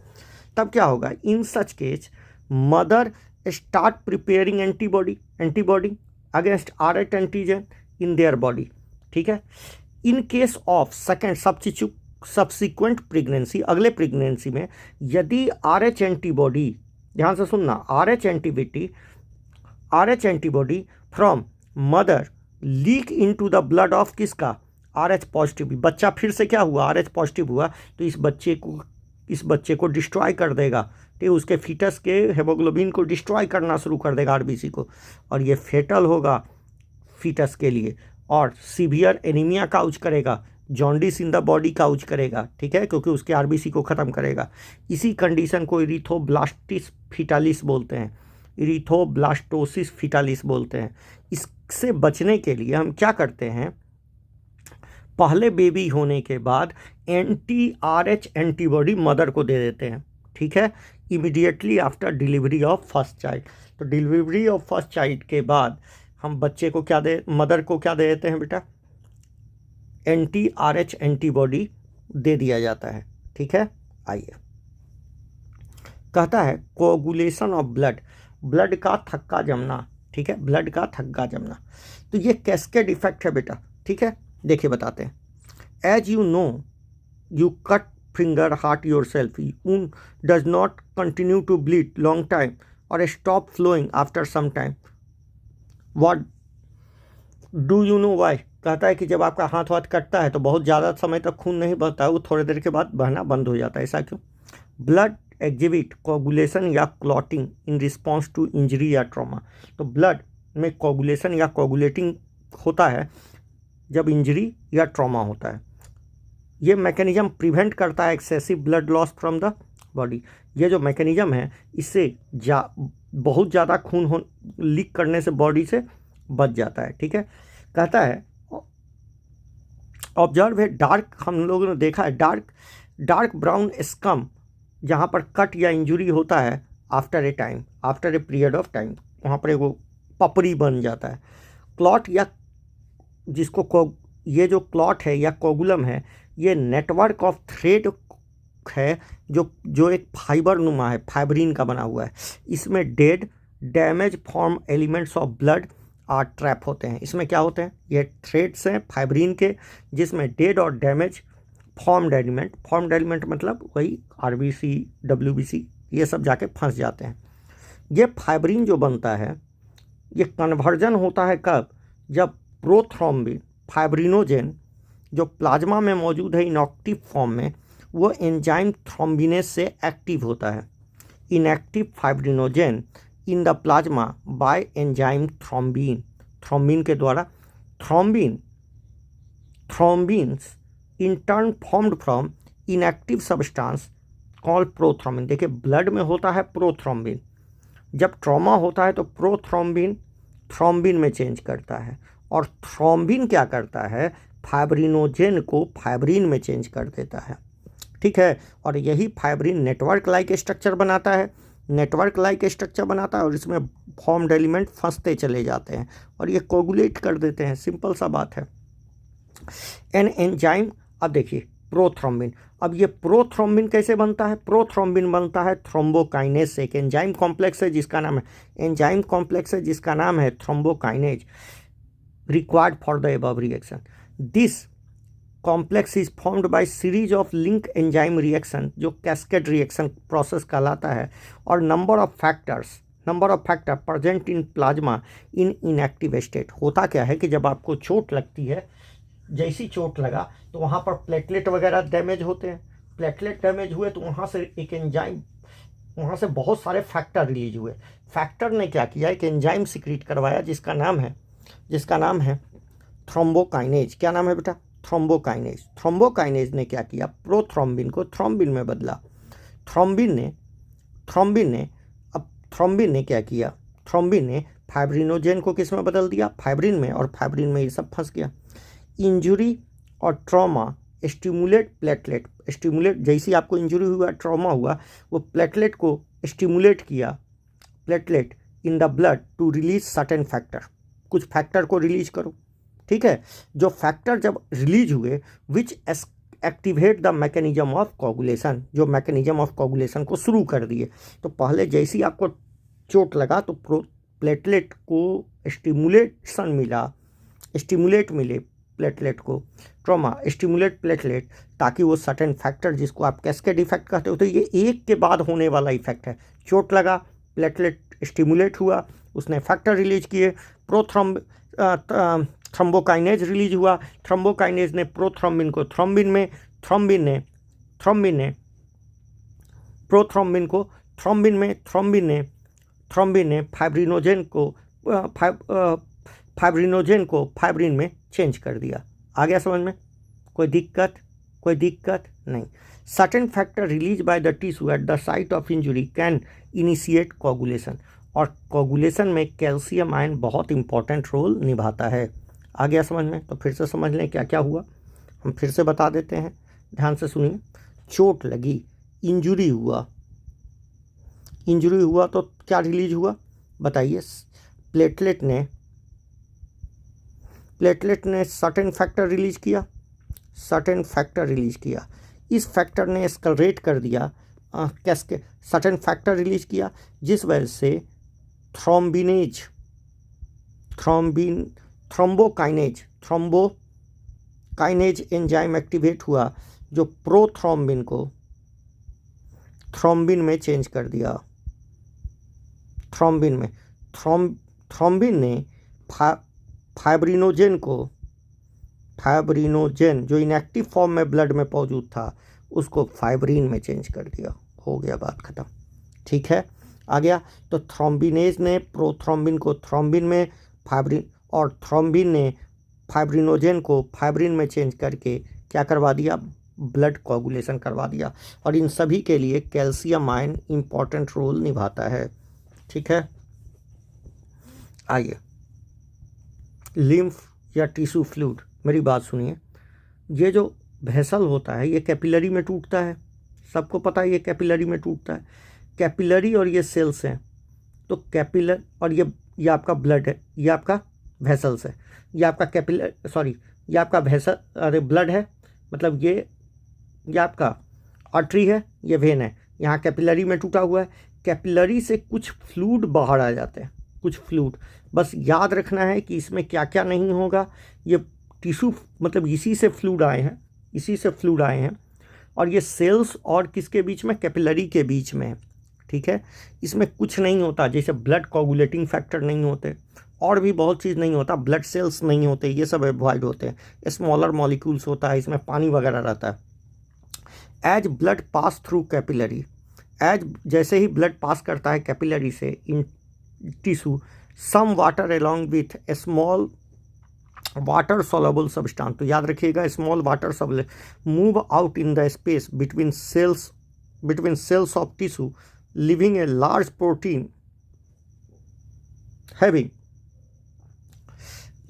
तब क्या होगा, in such case mother start preparing antibody against RH antigen in their body, ठीक है। In case of second subsequent pregnancy, अगले प्रेगनेंसी में यदि RH एंटीबॉडी, ध्यान से सुनना, RH antibody from mother leak into the blood of किसका, RH positive. बच्चा फिर से क्या हुआ, RH पॉजिटिव हुआ, तो इस बच्चे को डिस्ट्रॉय कर देगा, ठीक, उसके फीटस के हेमोग्लोबिन को डिस्ट्रॉय करना शुरू कर देगा, RBC को, और ये फेटल होगा फीटस के लिए और सीवियर एनीमिया काउज करेगा, jaundice in the body cause करेगा, ठीक है, क्योंकि उसके RBC को ख़त्म करेगा। इसी कंडीशन को इरिथोब्लास्टिस फीटालिस बोलते हैं, इरिथोब्लास्टोसिस फीटालिस बोलते हैं। इससे बचने के लिए हम क्या करते हैं, पहले बेबी होने के बाद RH एंटीबॉडी मदर को दे देते हैं, ठीक है, immediately after delivery of first child. तो डिलीवरी ऑफ फर्स्ट चाइल्ड के बाद हम बच्चे को क्या मदर को क्या दे देते हैं बेटा, RH एंटीबॉडी दे दिया जाता है, ठीक है। आइए, कहता है कोगुलेशन ऑफ ब्लड का थक्का जमना, ठीक है, ब्लड का थक्का जमना। तो ये कैस्केड इफेक्ट है बेटा, ठीक है। देखिए बताते हैं, as you know you cut finger hurt yourself, wound does not continue to bleed long time or stop flowing after some time, what do you know why। कहता है कि जब आपका हाथ कटता है तो बहुत ज़्यादा समय तक खून नहीं बहता है, वो थोड़ी देर के बाद बहना बंद हो जाता है, ऐसा क्यों। ब्लड एग्जिबिट कोगुलेशन या clotting in response to injury या ट्रॉमा। तो ब्लड में कोगुलेशन या कोगुलेटिंग होता है जब इंजरी या ट्रॉमा होता है। ये मैकेनिज्म प्रिवेंट करता है excessive blood loss from the body. ये जो मैकेनिज्म है इससे बहुत ज़्यादा खून लीक करने से बॉडी से बच जाता है, ठीक है। कहता है ऑब्जर्व है डार्क, हम लोगों ने देखा है डार्क ब्राउन स्कम जहाँ पर कट या इंजुरी होता है after a period of time, वहाँ पर वो पपड़ी बन जाता है। क्लॉट या जिसको ये जो क्लॉट है या कोगुलम है, ये नेटवर्क ऑफ थ्रेड है जो एक फाइबर नुमा है, फाइब्रिन का बना हुआ है। इसमें dead damage form elements of blood are trap होते हैं। इसमें क्या होते हैं, ये थ्रेड्स हैं फाइब्रिन के, जिसमें डेड और डैमेज फॉर्म्ड एलिमेंट मतलब वही आरबीसी डब्ल्यूबीसी ये सब जाके फंस जाते हैं। ये फाइब्रिन जो बनता है ये कन्वर्जन होता है कब, जब प्रोथ्रोम्बिन फाइब्रिनोजेन जो प्लाज्मा में मौजूद है इनएक्टिव फॉर्म में, वो एंजाइम थ्रोम्बिनेज से एक्टिव होता है। Inactive fibrinogen in the plasma by enzyme thrombin के द्वारा thrombins in turn formed from inactive substance called prothrombin. देखिए ब्लड में होता है प्रोथ्रोम्बिन, जब ट्रॉमा होता है तो प्रोथ्रोम्बिन थ्रोम्बिन में चेंज करता है, और थ्रोम्बिन क्या करता है, फाइब्रिनोजेन को फाइब्रिन में चेंज कर देता है। ठीक है, और यही फाइब्रिन नेटवर्क लाइक स्ट्रक्चर बनाता है, और इसमें फॉर्म्ड एलिमेंट फंसते चले जाते हैं और ये कोगुलेट कर देते हैं। सिंपल सा बात है। एन एंजाइम, अब देखिए प्रोथ्रोम्बिन, अब ये प्रोथ्रोम्बिन कैसे बनता है, प्रोथ्रोम्बिन बनता है थ्रोम्बोकाइनेज से। एक एंजाइम कॉम्प्लेक्स है जिसका नाम है thrombokinase required for the above reaction. This complex is formed by series of link enzyme reaction, जो कैस्केड रिएक्शन प्रोसेस कहलाता है, और number of factor present in plasma in inactive state. होता क्या है कि जब आपको चोट लगती है, जैसी चोट लगा तो वहाँ पर प्लेटलेट वगैरह डैमेज होते हैं, प्लेटलेट डैमेज हुए तो वहाँ से एक एंजाइम, वहाँ से बहुत सारे फैक्टर रिलीज हुए। फैक्टर ने क्या किया, एक एंजाइम सिक्रीट करवाया जिसका नाम है थ्रोम्बोकाइनेज। क्या नाम है बेटा, थ्रोम्बोकाइनेज ने क्या किया, प्रोथ्रोम्बिन को थ्रोम्बिन में बदला। थ्रोम्बिन ने क्या किया, थ्रोम्बिन ने फाइब्रिनोजेन को किस में बदल दिया, फाइब्रिन में, और फाइब्रिन में ये सब फंस गया। इंजुरी और ट्रॉमा स्टिमुलेट प्लेटलेट, जैसी आपको इंजुरी हुआ, ट्रॉमा हुआ, वो प्लेटलेट को स्टिमुलेट किया, platelet in the blood to release certain factor, कुछ फैक्टर को रिलीज करो। ठीक है, जो फैक्टर जब रिलीज हुए which activate the mechanism of coagulation, जो मैकेनिज्म ऑफ कोगुलेशन को शुरू कर दिए। तो पहले जैसी आपको चोट लगा तो प्लेटलेट को स्टिमुलेट मिले प्लेटलेट को, ट्रॉमा स्टिमुलेट प्लेटलेट, ताकि वो सर्टेन फैक्टर जिसको आप कैस्केड इफेक्ट कहते हो, तो ये एक के बाद होने वाला इफेक्ट है। चोट लगा, प्लेटलेट स्टिमुलेट हुआ, उसने फैक्टर रिलीज किए, थ्रोम्बोकाइनेज रिलीज हुआ, थ्रोम्बोकाइनेज ने प्रोथ्रोम्बिन को थ्रोम्बिन में, थ्रोम्बिन ने फाइब्रिनोजेन को फाइब्रिन में चेंज कर दिया। आ गया समझ में, कोई दिक्कत नहीं। Certain factor release by the tissue at the site of injury can initiate coagulation, और कोगुलेशन में कैल्शियम आयन बहुत इंपॉर्टेंट रोल निभाता है। आ गया समझ में, तो फिर से समझ लें क्या क्या हुआ, हम फिर से बता देते हैं, ध्यान से सुनिए। चोट लगी, इंजुरी हुआ तो क्या रिलीज हुआ बताइए, प्लेटलेट ने सर्टेन फैक्टर रिलीज किया, इस फैक्टर ने एस्केलेट कर दिया कैस्केड, सर्टेन फैक्टर रिलीज किया जिस वजह से थ्रोम्बोकाइनेज एंजाइम एक्टिवेट हुआ, जो प्रोथ्रोम्बिन को थ्रोम्बिन में चेंज कर दिया। थ्रोम्बिन ने फाइब्रिनोजेन जो इनएक्टिव फॉर्म में ब्लड में मौजूद था, उसको फाइब्रिन में चेंज कर दिया। हो गया, बात खत्म। ठीक है, आ गया। तो थ्रोम्बिनेज ने प्रोथ्रोम्बिन को थ्रोम्बिन में, और थ्रोम्बिन ने फाइब्रिनोजेन को फाइब्रिन में चेंज करके क्या करवा दिया, ब्लड कोगुलेशन करवा दिया। और इन सभी के लिए कैल्शियम आयन इंपॉर्टेंट रोल निभाता है। ठीक है, आइए, लिम्फ या टिश्यू फ्लूइड, मेरी बात सुनिए। ये जो वेसल होता है ये कैपिलरी में टूटता है, सबको पता है ये कैपिलरी में टूटता है। कैपिलरी और ये सेल्स हैं, तो कैपिलर, और ये आपका ब्लड है, ये आपका वेसल्स है, ये आपका वेसल, ब्लड है, मतलब ये आपका आर्टरी है, ये वेन है, यहाँ कैपिलरी में टूटा हुआ है, कैपिलरी से कुछ फ्लूइड बाहर आ जाते हैं, कुछ फ्लूइड। बस याद रखना है कि इसमें क्या क्या नहीं होगा। ये टिश्यू मतलब इसी से फ्लूइड आए हैं, इसी से फ्लूइड आए हैं, और ये सेल्स और किसके बीच में, कैपिलरी के बीच में है, ठीक है। इसमें कुछ नहीं होता, जैसे ब्लड कोगुलेटिंग फैक्टर नहीं होते, और भी बहुत चीज़ नहीं होता, ब्लड सेल्स नहीं होते, ये सब अवॉइड होते हैं। स्मॉलर मॉलिक्यूल्स होता है, इसमें पानी वगैरह रहता है। As blood pass through capillary, as जैसे ही ब्लड पास करता है कैपिलरी से in tissue, some water along with a small water soluble substance, तो याद रखिएगा small water soluble, move out in the space between cells of tissue, leaving a large protein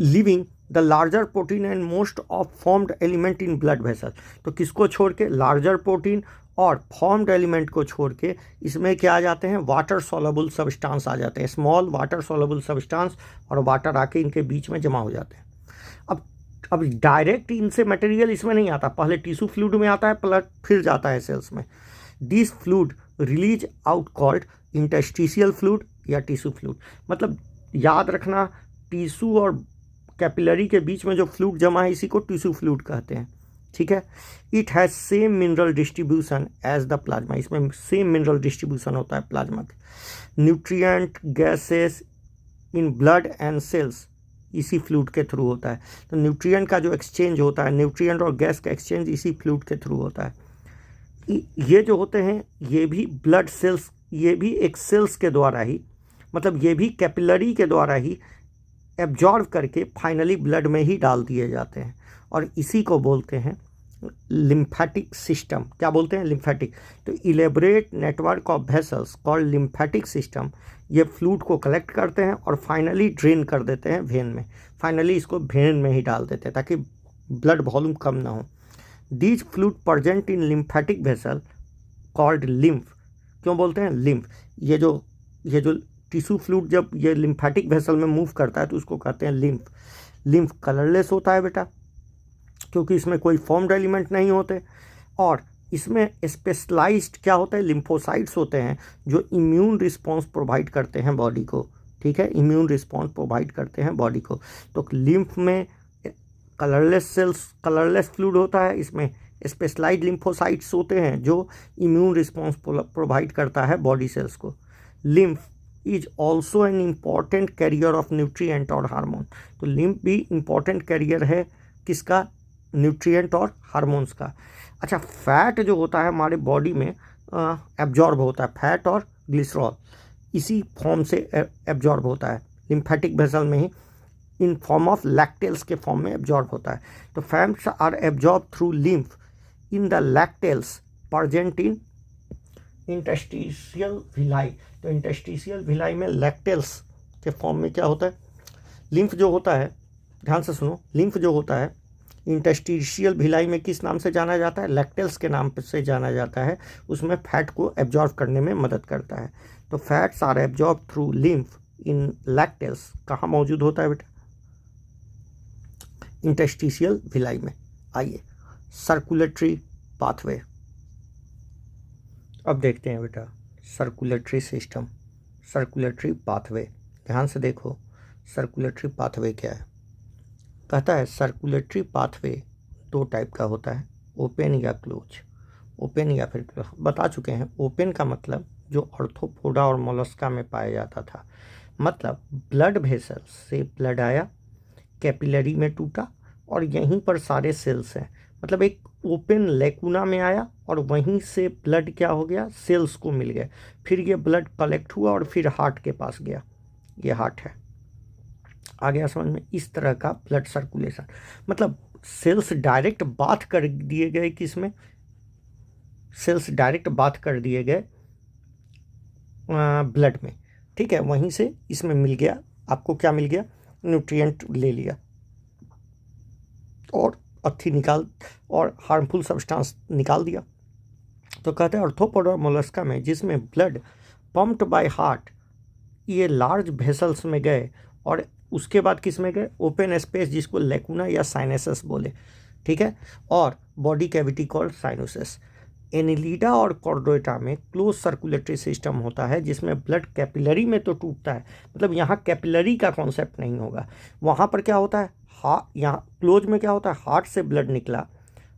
leaving the larger protein and most of formed element in blood vessel। तो किसको छोड़ के, larger protein और formed element को छोड़ के इसमें क्या आ जाते हैं, वाटर सॉल्युबल सब्सटेंस आ जाते हैं, स्मॉल वाटर सॉल्युबल सब्सटेंस, और वाटर आके इनके बीच में जमा हो जाते हैं। अब डायरेक्ट इनसे मटेरियल इसमें नहीं आता, पहले टिश्यू फ्लूइड में आता है, प्लस फिर जाता है सेल्स में। This fluid release out called interstitial fluid या टिश्यू फ्लूइड। मतलब याद रखना, टिश्यू और कैपिलरी के बीच में जो फ्लूइड जमा है इसी को टिश्यू फ्लूइड कहते हैं, ठीक है। It has same mineral distribution as the plasma, इसमें सेम मिनरल डिस्ट्रीब्यूशन होता है प्लाज्मा के। Nutrient gases in blood and cells इसी फ्लूइड के थ्रू होता है। तो न्यूट्रिएंट का जो एक्सचेंज होता है, न्यूट्रिएंट और गैस का एक्सचेंज इसी फ्लूइड के थ्रू होता है। ये जो होते हैं ये भी ब्लड सेल्स, ये भी एक सेल्स के द्वारा ही, मतलब ये भी कैपिलरी के द्वारा ही एब्जॉर्व करके फाइनली ब्लड में ही डाल दिए जाते हैं, और इसी को बोलते हैं लिम्फेटिक सिस्टम। क्या बोलते हैं, लिम्फेटिक। तो elaborate network of vessels called lymphatic system, ये फ्लूइड को कलेक्ट करते हैं और फाइनली ड्रेन कर देते हैं वेन में, फाइनली इसको वेन में ही डाल देते हैं ताकि ब्लड वॉल्यूम कम ना हो। These fluid present in lymphatic vessel called lymph, क्यों बोलते हैं lymph, ये जो टिश्यू फ्लूइड जब ये लिम्फेटिक वेसल में मूव करता है तो उसको कहते हैं lymph। lymph कलरलेस होता है बेटा, क्योंकि इसमें कोई फॉर्म्ड एलिमेंट नहीं होते, और इसमें स्पेशलाइज्ड क्या होता है, लिम्फोसाइट्स होते हैं जो इम्यून रिस्पॉन्स प्रोवाइड करते हैं बॉडी को, ठीक है, इम्यून रिस्पॉन्स प्रोवाइड करते हैं बॉडी को। तो लिम्फ में कलरलेस फ्लूइड होता है, इसमें स्पेशलाइज्ड लिम्फोसाइट्स होते हैं जो इम्यून रिस्पॉन्स प्रोवाइड करता है बॉडी सेल्स को। Lymph is also an important carrier of nutrient और हार्मोन, तो लिम्फ भी इम्पॉर्टेंट कैरियर है किसका, न्यूट्रिएंट और हार्मोन्स का। अच्छा, फैट जो होता है हमारे बॉडी में एब्जॉर्ब होता है, फैट और ग्लिसरॉल इसी फॉर्म से एब्जॉर्ब होता है लिम्फेटिक वेसल में ही, इन फॉर्म ऑफ लैक्टेल्स के फॉर्म में एब्जॉर्ब होता है। तो fats are absorb through lymph in the lacteals present in interstitial villi. तो इंटरस्टिशियल विलाई में लैक्टेल्स के फॉर्म में क्या होता है, लिम्फ जो होता है, ध्यान से सुनो, लिम्फ जो होता है इंटरस्टिशियल भिलाई में किस नाम से जाना जाता है, लैक्टेल्स के नाम से जाना जाता है, उसमें फैट को एब्जॉर्ब करने में मदद करता है। तो fats are absorb through lymph in lacteals, कहाँ मौजूद होता है बेटा, इंटरस्टिशियल भिलाई में। आइए सर्कुलेटरी पाथवे, अब देखते हैं बेटा सर्कुलेटरी सिस्टम, सर्कुलेटरी पाथवे। ध्यान से देखो सर्कुलेटरी पाथवे क्या है। कहता है सर्कुलेटरी पाथवे दो टाइप का होता है, ओपन या क्लोज। ओपन या फिर क्लोज बता चुके हैं। ओपन का मतलब जो आर्थ्रोपोडा और मोलस्का में पाया जाता था, मतलब ब्लड वेसल से ब्लड आया, कैपिलरी में टूटा और यहीं पर सारे सेल्स हैं, मतलब एक ओपन लेकुना में आया और वहीं से ब्लड क्या हो गया, सेल्स को मिल गया, फिर ये ब्लड कलेक्ट हुआ और फिर हार्ट के पास गया, ये हार्ट है। आ गया समझ में, इस तरह का ब्लड सर्कुलेशन, मतलब सेल्स डायरेक्ट बाथ कर दिए गए, किसमें, सेल्स डायरेक्ट बाथ कर दिए गए ब्लड में, ठीक है, वहीं से इसमें मिल गया, आपको क्या मिल गया, न्यूट्रिएंट ले लिया और अथी निकाल और हार्मफुल सब्सटेंस निकाल दिया। तो कहते हैं आर्थ्रोपोडा और मोलस्का में जिसमें ब्लड पम्प्ड बाय हार्ट, ये लार्ज वेसल्स में गए और उसके बाद किस में गए, ओपन स्पेस जिसको लेकुना या साइनसस बोले, ठीक है, और body cavity called cyanosis. Annelida और कॉर्डेटा में क्लोज सर्कुलेटरी सिस्टम होता है जिसमें ब्लड कैपिलरी में तो टूटता है, मतलब यहाँ कैपिलरी का कॉन्सेप्ट नहीं होगा। वहाँ पर क्या होता है, यहाँ क्लोज में क्या होता है, हार्ट से ब्लड निकला,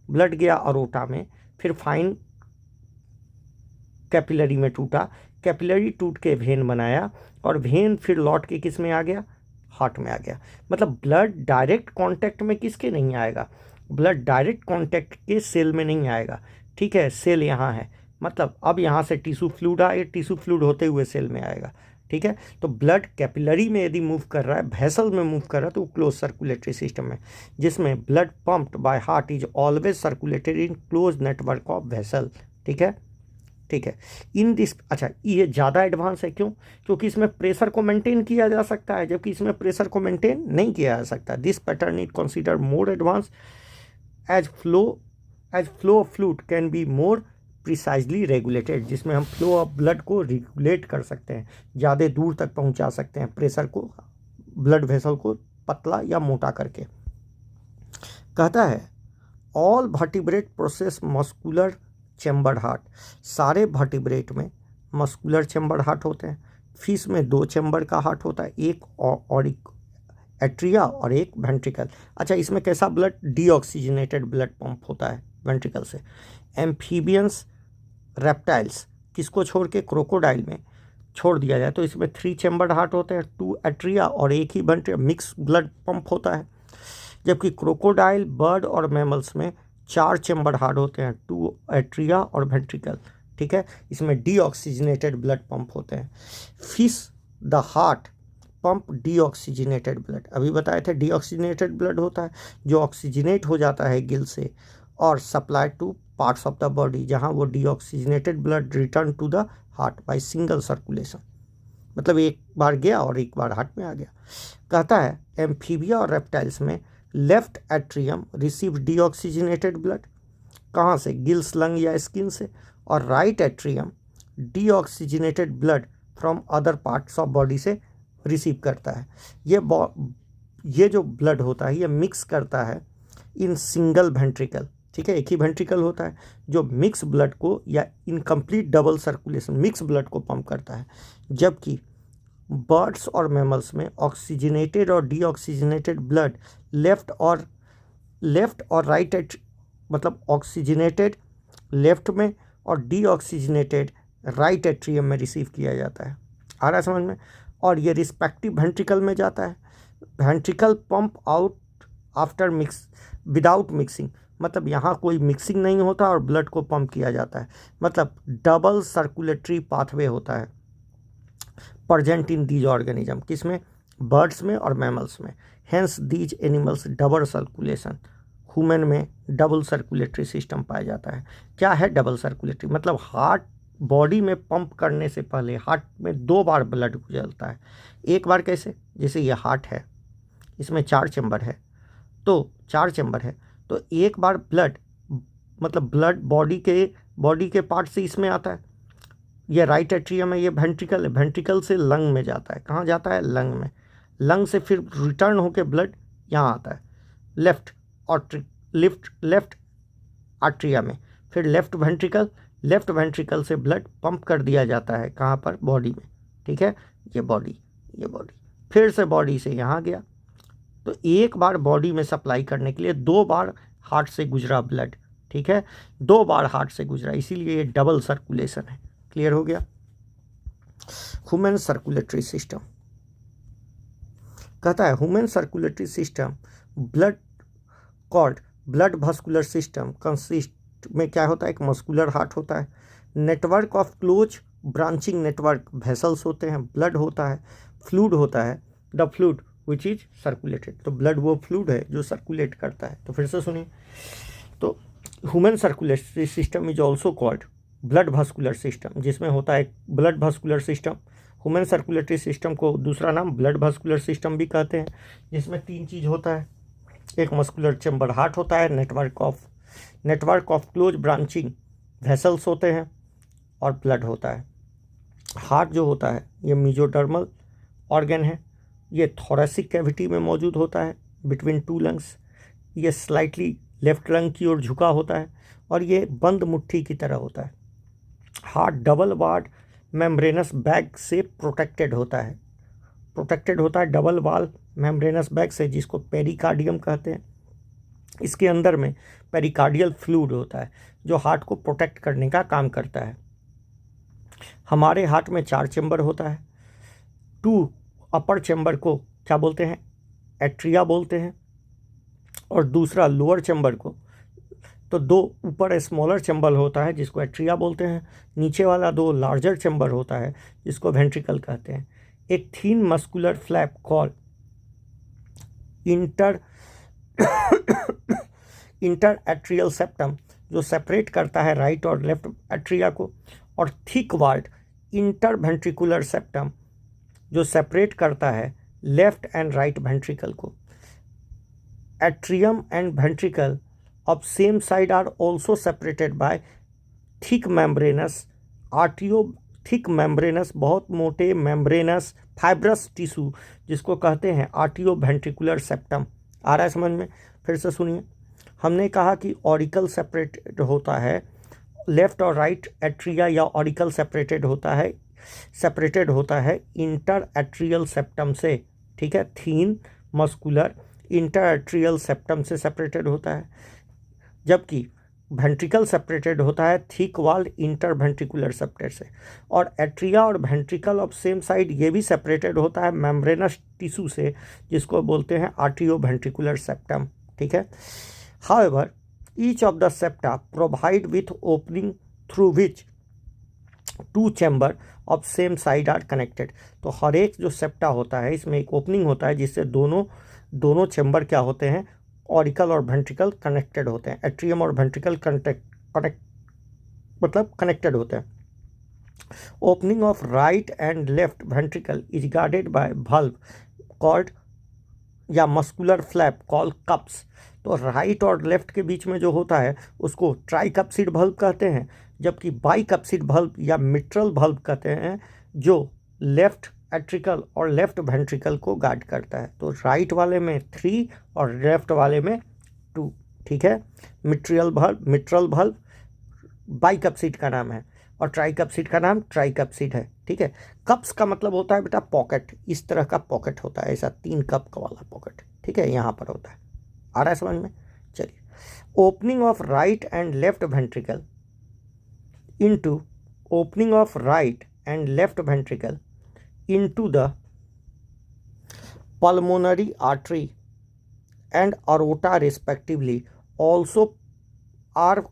ब्लड गया अरोटा में, फिर फाइन कैपिलरी में टूटा, कैपिलरी टूट के वेन बनाया, और वेन फिर लौट के किस में आ गया, हार्ट में आ गया। मतलब ब्लड डायरेक्ट कांटेक्ट में किसके नहीं आएगा, ब्लड डायरेक्ट कांटेक्ट के सेल में नहीं आएगा, ठीक है, सेल यहाँ है, मतलब अब यहाँ से टिश्यू फ्लूइड आए, टिश्यू फ्लूइड होते हुए सेल में आएगा, ठीक है। तो ब्लड कैपिलरी में यदि मूव कर रहा है, वेसल में मूव कर रहा है, तो क्लोज सर्कुलेटरी सिस्टम है, जिसमें blood pumped by heart is always circulated in close network of vessel, ठीक है, ठीक है। इन दिस, अच्छा ये ज़्यादा एडवांस है, क्यों, क्योंकि इसमें प्रेशर को मेंटेन किया जा सकता है, जबकि इसमें प्रेशर को मेंटेन नहीं किया जा सकता। This pattern is consider more advance as flow of fluid can be more precisely regulated, जिसमें हम फ्लो ऑफ ब्लड को रेगुलेट कर सकते हैं, ज़्यादा दूर तक पहुंचा सकते हैं प्रेशर को, ब्लड वेसल को पतला या मोटा करके। कहता है all vertebrate process muscular chambered heart, सारे वर्टिब्रेट में मस्कुलर चैम्बर्ड हार्ट होते हैं। फिश में 2 चैम्बर का हार्ट होता है, एक और एट्रिया और एक वेंट्रिकल। अच्छा, इसमें कैसा ब्लड, डीऑक्सीजनेटेड ब्लड पंप होता है वेंट्रिकल से। एम्फीबियंस रेप्टाइल्स किसको छोड़ के, क्रोकोडाइल में छोड़ दिया जाए तो इसमें 3 चैम्बर्ड हार्ट होते हैं, 2 एट्रिया और एक ही वेंट्रिकल, मिक्स ब्लड पंप होता है। जबकि क्रोकोडाइल, बर्ड और मैमल्स में 4 चैम्बर हार्ट होते हैं, 2 एट्रिया और वेंट्रिकल, ठीक है, इसमें डीऑक्सीजनेटेड ब्लड पंप होते हैं। Fish the heart pump deoxygenated blood, अभी बताए थे डीऑक्सीजनेटेड ब्लड होता है जो ऑक्सीजनेट हो जाता है गिल से और supply to parts of the body, जहां वो deoxygenated blood return to the heart by single circulation, मतलब एक बार गया और एक बार हार्ट में आ गया। कहता है एम्फीबिया और रेप्टाइल्स में left atrium receive deoxygenated blood, कहाँ से, गिल्स, लंग या स्किन से, और right atrium deoxygenated blood from other parts of body से रिसीव करता है। ये जो ब्लड होता है ये मिक्स करता है इन सिंगल वेंट्रिकल, ठीक है, एक ही वेंट्रिकल होता है जो मिक्स ब्लड को या incomplete double circulation mix blood को पंप करता है। जबकि बर्ड्स और मैमल्स में ऑक्सीजनेटेड और डीऑक्सीजनेटेड ब्लड लेफ्ट और राइट मतलब ऑक्सीजनेटेड लेफ्ट में और डीऑक्सीजनेटेड राइट एट्रियम में रिसीव किया जाता है। आ रहा है समझ में, और ये रिस्पेक्टिव वेंट्रिकल में जाता है। Ventricle pump out after mix without mixing, मतलब यहाँ कोई मिक्सिंग नहीं होता और ब्लड को पंप किया जाता है, मतलब डबल सर्कुलेटरी पाथवे होता है प्रेजेंट इन दीज ऑर्गेनिज्म, किसमें, बर्ड्स में और मैमल्स में। Hence these animals double circulation, human में डबल सर्कुलेटरी सिस्टम पाया जाता है। क्या है डबल सर्कुलेटरी, मतलब हार्ट बॉडी में पंप करने से पहले हार्ट में 2 बार ब्लड गुजरता है। एक बार कैसे, जैसे ये हार्ट है, इसमें 4 चैम्बर है, तो 4 चैम्बर है, तो एक बार ब्लड, मतलब ब्लड बॉडी के पार्ट से इसमें आता है, ये राइट एट्रियम है, ये वेंट्रिकल है, वेंट्रिकल से लंग में जाता है, कहाँ जाता है, लंग में, लंग से फिर रिटर्न होकर ब्लड यहाँ आता है लेफ्ट आर्ट्रिया में, फिर लेफ्ट वेंट्रिकल से ब्लड पंप कर दिया जाता है कहाँ पर, बॉडी में, ठीक है, ये बॉडी फिर से बॉडी से यहाँ गया, तो एक बार बॉडी में सप्लाई करने के लिए 2 बार हार्ट से गुजरा ब्लड, ठीक है, 2 बार हार्ट से गुजरा, इसीलिए ये डबल सर्कुलेशन है। क्लियर हो गया। ह्यूमन सर्कुलेटरी सिस्टम कहता है human circulatory system blood called blood vascular system consist में क्या होता है, एक मस्कुलर हार्ट होता है, network of close branching network vessels होते हैं, ब्लड होता है, फ्लूइड होता है, the fluid which is circulated, तो ब्लड वो फ्लूइड है जो सर्कुलेट करता है। तो फिर से सुनिए, तो human circulatory system is also called blood vascular system, जिसमें होता है blood vascular system, human circulatory system को दूसरा नाम ब्लड वास्कुलर सिस्टम भी कहते हैं, जिसमें 3 चीज़ होता है, एक मस्कुलर चैम्बर हार्ट होता है, network of close branching vessels होते हैं, और ब्लड होता है। हार्ट जो होता है ये मेसोडर्मल ऑर्गन है, ये थोरेसिक कैविटी में मौजूद होता है बिटवीन 2 लंग्स, ये स्लाइटली लेफ्ट लंग की ओर झुका होता है और ये बंद मुट्ठी की तरह होता है। Heart double walled membranes bag से प्रोटेक्टेड होता है डबल वाल मेम्ब्रेनस बैग से, जिसको पेरिकार्डियम कहते हैं। इसके अंदर में पेरिकार्डियल फ्लूइड होता है जो हार्ट को प्रोटेक्ट करने का काम करता है। हमारे हार्ट में 4 चैम्बर होता है। 2 अपर चैम्बर को क्या बोलते हैं? एट्रिया बोलते हैं, और दूसरा लोअर चैम्बर को, तो 2 ऊपर स्मॉलर चैम्बर होता है जिसको एट्रिया बोलते हैं, नीचे वाला 2 लार्जर चैम्बर होता है जिसको वेंट्रिकल कहते हैं। एक thin muscular flap call inter atrial septum जो सेपरेट करता है राइट और लेफ्ट एट्रिया को, और thick walled inter ventricular septum जो सेपरेट करता है लेफ्ट एंड राइट वेंट्रिकल को। Atrium and ventricle of same side are also separated by thick membranous thick membranous, बहुत मोटे मेम्ब्रेनस फाइब्रस टिश्यू जिसको कहते हैं आर्टियो वेंट्रिकुलर सेप्टम। आ रहा है समझ में? फिर से सुनिए। हमने कहा कि ऑरिकल सेपरेटेड होता है, लेफ्ट और राइट एट्रिया या ऑरिकल सेपरेटेड होता है इंटर एट्रियल सेप्टम से, ठीक है। थीन मस्कुलर इंटर एट्रियल सेप्टम से सेपरेटेड होता है, जबकि वेंट्रिकल सेपरेटेड होता है thick walled inter ventricular septum से। और एट्रिया और वेंट्रिकल ऑफ सेम साइड ये भी सेपरेटेड होता है मेम्ब्रेनस टिश्यू से जिसको बोलते हैं आर्टियो वेंट्रिकुलर सेप्टम, ठीक है। However each of the septa provide with opening through which 2 chamber of same side are connected. तो हर एक जो सेप्टा होता है इसमें एक ओपनिंग होता है जिससे दोनों चैम्बर क्या होते हैं? ऑरिकल और वेंट्रिकल कनेक्टेड होते हैं। एट्रियम और वेंट्रिकल कनेक्टेड होते हैं। Opening of right and left ventricle is guarded by valve called या मस्कुलर फ्लैप कॉल्ड कप्स। तो राइट और लेफ्ट के बीच में जो होता है उसको ट्राइकप्सिड valve कहते हैं, जबकि बाइकप्सिड valve या मिट्रल valve कहते हैं जो लेफ्ट एट्रिकल और लेफ्ट वेंट्रिकल को गार्ड करता है। तो राइट वाले में 3 और लेफ्ट वाले में 2, ठीक है। मिट्रल valve बाइकप्सिड का नाम है और ट्राइकप्सिड का नाम ट्राइकप्सिड है, ठीक है। कप्स का मतलब होता है बेटा पॉकेट, इस तरह का पॉकेट होता है, ऐसा 3 कप का वाला पॉकेट, ठीक है, यहाँ पर होता है। आ रहा है समझ में? चलिए, opening of right and left ventricle into opening of right and left ventricle into the pulmonary artery and aorta respectively also are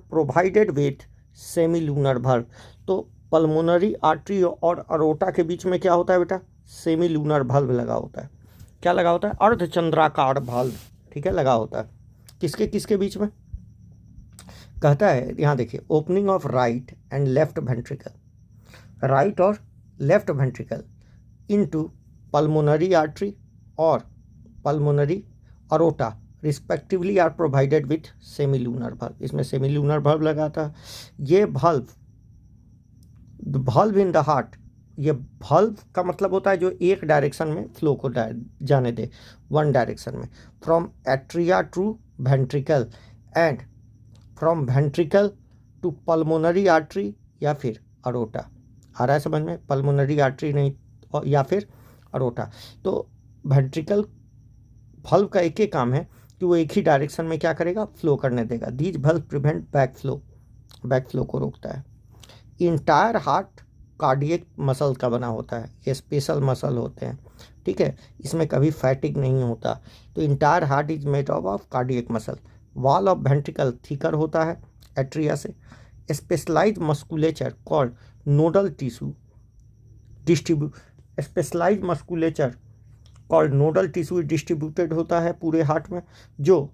provided with semilunar valve। तो पल्मोनरी आर्टरी और अरोटा के बीच में क्या होता है बेटा? सेमीलूनर valve लगा होता है। क्या लगा होता है? अर्धचंद्राकार valve, ठीक है, लगा होता है। किसके बीच में? कहता है यहाँ देखिए, opening of right and left ventricle, right और left ventricle into pulmonary artery और pulmonary aorta respectively are provided with semilunar valve। इसमें सेमीलूनर valve लगा था। ये valve इन द हार्ट, ये valve का मतलब होता है जो एक डायरेक्शन में फ्लो को जाने दे, वन डायरेक्शन में, from atria to ventricle and from ventricle to pulmonary artery या फिर अरोटा। आ रहा है समझ में? पल्मोनरी आर्टरी नहीं या फिर अरोटा। तो वेंट्रिकल valve का एक ही काम है कि वो एक ही डायरेक्शन में क्या करेगा? फ्लो करने देगा। These valve prevent back flow को रोकता है। इंटायर हार्ट कार्डियक मसल का बना होता है, ये स्पेशल मसल होते हैं, ठीक है, इसमें कभी फैटिक नहीं होता। तो entire heart is made of cardiac muscle. Wall of ventricle thicker होता है एट्रिया से। Specialised musculature called nodal tissue specialised musculature called nodal tissue distributed होता है पूरे हार्ट में, जो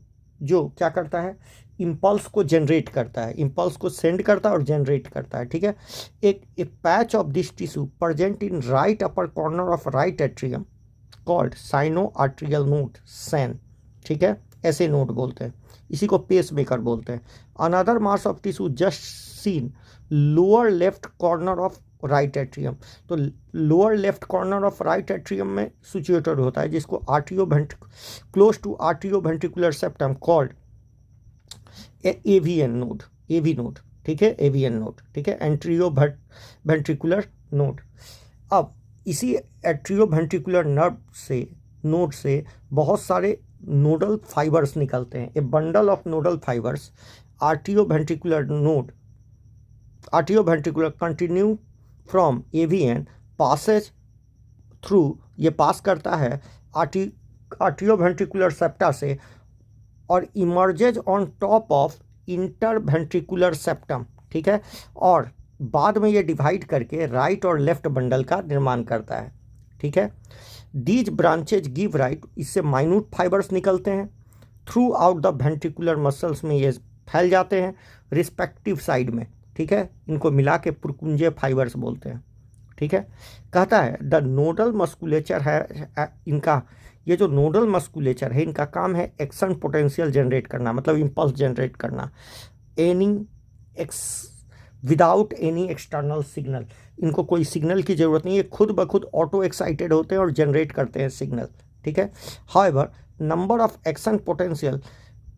क्या करता है? इम्पल्स को जनरेट करता है, इम्पल्स को सेंड करता है और जनरेट करता है, ठीक है। एक patch of this tissue present in right upper corner of right atrium called sino atrial node SAN, ठीक है, ऐसे नोड बोलते हैं, इसी को पेस मेकर बोलते हैं। Another mass of tissue just seen lower left corner of right atrium. तो lower left corner of right atrium में सिचुएटेड होता है जिसको क्लोज टू आर्टियो ventricular septum called AVN node, AV node, ठीक है, एवीएन नोड, ठीक है, एंट्रियो वेंट्रिकुलर नोड। अब इसी एट्रियो वेंट्रिकुलर नोड से बहुत सारे नोडल फाइबर्स निकलते हैं। ए bundle of nodal fibres RTO ventricular node, RTO ventricular continue from AVN Passage through, ये पास करता है आर्टियो वेंट्रिकुलर सेप्टा से और emerges on top of inter ventricular septum, ठीक है, और बाद में ये डिवाइड करके राइट और लेफ्ट बंडल का निर्माण करता है, ठीक है। दीज ब्रांचेज गिव राइट, इससे माइन्यूट फाइबर्स निकलते हैं, through out the ventricular muscles में ये फैल जाते हैं रिस्पेक्टिव साइड में, ठीक है, इनको मिला के पुरकुंजे फाइबर्स बोलते हैं, ठीक है। कहता है द नोडल मस्कुलेचर है इनका, ये जो नोडल मस्कुलेचर है इनका काम है एक्शन पोटेंशियल जनरेट करना, मतलब इम्पल्स जनरेट करना, विदाउट एनी एक्सटर्नल सिग्नल, इनको कोई सिग्नल की ज़रूरत नहीं है, खुद ब खुद ऑटो एक्साइटेड होते हैं और जनरेट करते हैं सिग्नल, ठीक है। However number of action potential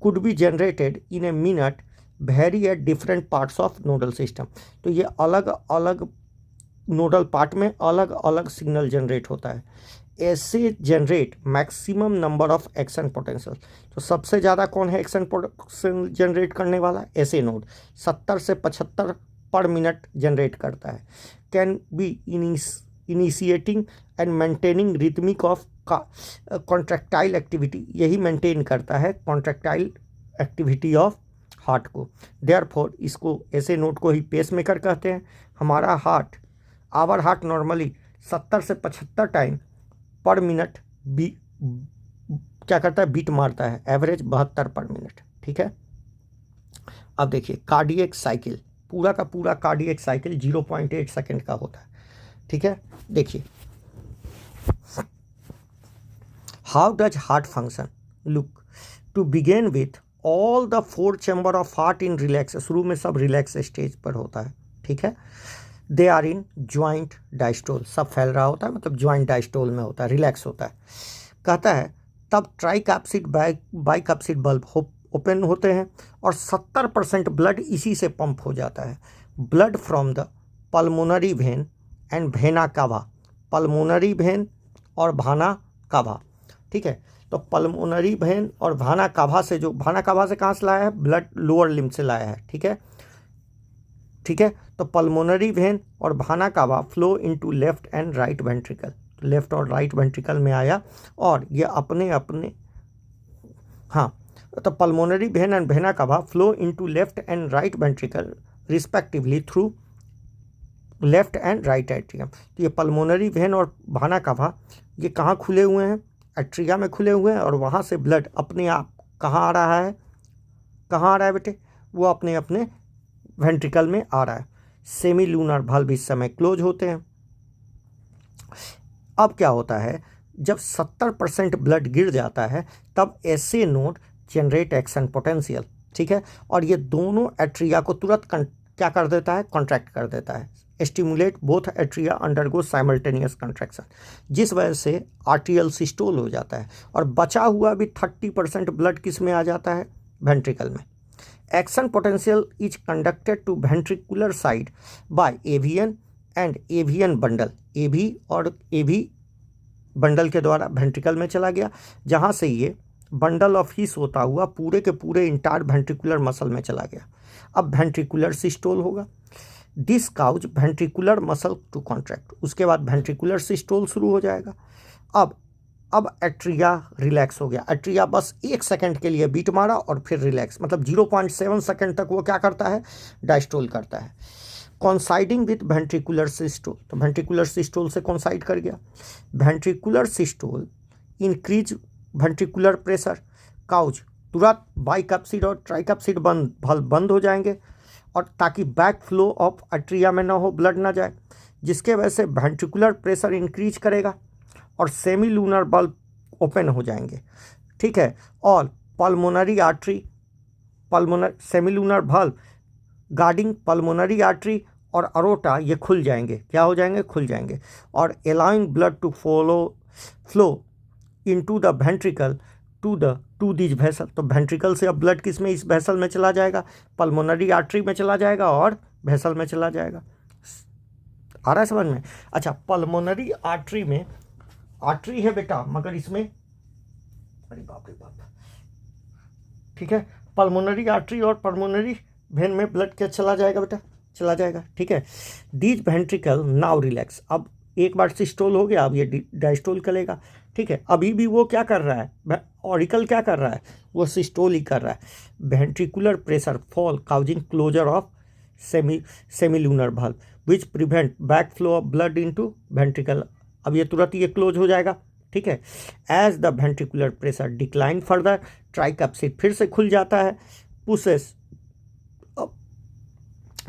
could be generated in a minute very at different parts of nodal system, तो ये अलग अलग नोडल पार्ट में अलग अलग सिग्नल जनरेट होता है। ऐसे generate maximum number of action potential, तो सबसे ज़्यादा कौन है एक्शन पोटेंशियल जनरेट करने वाला, ऐसे नोड 70 से 75 पर मिनट जनरेट करता है। Can be initiating and maintaining rhythmic of contractile activity, यही मेंटेन करता है कॉन्ट्रैक्टाइल एक्टिविटी ऑफ हार्ट को। देयरफॉर इसको, ऐसे नोड को ही पेसमेकर कहते हैं। हमारा हार्ट, आवर हार्ट नॉर्मली 70 से 75 टाइम पर मिनट क्या करता है, बीट मारता है, एवरेज 72 पर मिनट, ठीक है। अब देखिए कार्डियक साइकिल, पूरा का पूरा कार्डियक साइकिल 0.8 सेकेंड का होता है, ठीक है। देखिए how does heart function, look to begin with all the 4 chamber of heart in relax, शुरू में सब रिलैक्स स्टेज पर होता है, ठीक है। They are in joint diastole, सब फैल रहा होता है, मतलब ज्वाइंट डायस्टोल में होता है, रिलैक्स होता है। कहता है तब ट्राइकैप्सिड बाइकैप्सिड बल्ब ओपन होते हैं और 70% ब्लड इसी से पंप हो जाता है। Blood from the pulmonary vein and vena cava, pulmonary vein और भाना कावा, ठीक है। तो पल्मोनरी वेन और भाना कावा से, जो भाना कावा से कहाँ से लाया है, ब्लड लोअर लिम्ब से लाया है, ठीक है, ठीक है। तो पल्मोनरी वेन और भाना कावा flow into left and right ventricle, left और राइट वेंट्रिकल में आया और ये अपने अपने, हाँ, तो pulmonary vein and vena cava flow into left and right ventricle respectively through left and right atrium. तो ये पल्मोनरी वेन और भाना कावा ये कहाँ खुले हुए हैं, एट्रिया में खुले हुए हैं, और वहाँ से ब्लड अपने आप कहाँ आ रहा है, कहाँ आ रहा है बेटे, वो अपने अपने वेंट्रिकल में आ रहा है। सेमी लूनर वाल्व इस समय क्लोज होते हैं। अब क्या होता है, जब 70% ब्लड गिर जाता है तब ऐसे नोड जनरेट एक्शन पोटेंशियल, ठीक है, और ये दोनों एट्रिया को तुरंत क्या कर देता है, कॉन्ट्रैक्ट कर देता है, stimulate both atria undergo simultaneous contraction, जिस वजह से आर्टियल सिस्टोल हो जाता है और बचा हुआ भी 30% ब्लड किस में आ जाता है, वेंट्रिकल में। Action potential is conducted to ventricular side by AVN and AVN bundle, AV और एवी बंडल के द्वारा वेंट्रिकल में चला गया, जहाँ से ये बंडल ऑफ हीस होता हुआ पूरे के पूरे इंटायर वेंट्रिकुलर मसल में चला गया। अब वेंट्रिकुलर सिस्टोल होगा, this cause ventricular muscle to contract, उसके बाद वेंट्रिकुलर सिस्टोल शुरू हो जाएगा। अब एट्रिया रिलैक्स हो गया, एट्रिया बस 1 सेकंड के लिए बीट मारा और फिर रिलैक्स, मतलब 0.7 सेकंड तक वो क्या करता है, डायस्टोल करता है। कॉन्साइडिंग विथ वेंट्रिकुलर सिस्टोल, तो वेंट्रिकुलर सिस्टोल से कॉन्साइड कर गया। Ventricular systole increase ventricular pressure, cause तुरंत बाइकैप्सिड और ट्राइकैप्सिड बंद हो जाएंगे, और ताकि बैक फ्लो ऑफ एट्रिया में ना हो, ब्लड ना जाए, जिसके वजह से वेंट्रिकुलर प्रेशर इंक्रीज करेगा और सेमी लूनर बल्ब ओपन हो जाएंगे, ठीक है, और पल्मोनरी आर्टरी, सेमी लूनर बल्ब गार्डिंग पल्मोनरी आर्टरी और अरोटा ये खुल जाएंगे, क्या हो जाएंगे, खुल जाएंगे, और allowing blood to flow into the ventricle to this vessel, तो वेंट्रिकल से अब ब्लड किस में, इस वेसल में चला जाएगा, पल्मोनरी आर्टरी में चला जाएगा और वेसल में चला जाएगा। आ रहा है समझ में? अच्छा, पल्मोनरी आर्टरी में आर्टरी है बेटा, मगर इसमें अरे बाप रे बाप, ठीक है, पल्मोनरी आर्टरी और पल्मोनरी वेन में ब्लड क्या चला जाएगा बेटा, चला जाएगा, ठीक है। दीज वेंट्रिकल नाउ रिलैक्स, अब एक बार सिस्टोल हो गया, अब ये डायस्टोल करेगा, ठीक है। अभी भी वो क्या कर रहा है, ऑरिकल क्या कर रहा है, वो सिस्टोल ही कर रहा है। Ventricular pressure fall causing closure of semilunar valve which prevent back flow of blood into ventricle, अब ये तुरंत ये क्लोज हो जाएगा, ठीक है। As the ventricular pressure decline further, tricuspid फिर से खुल जाता है, pushes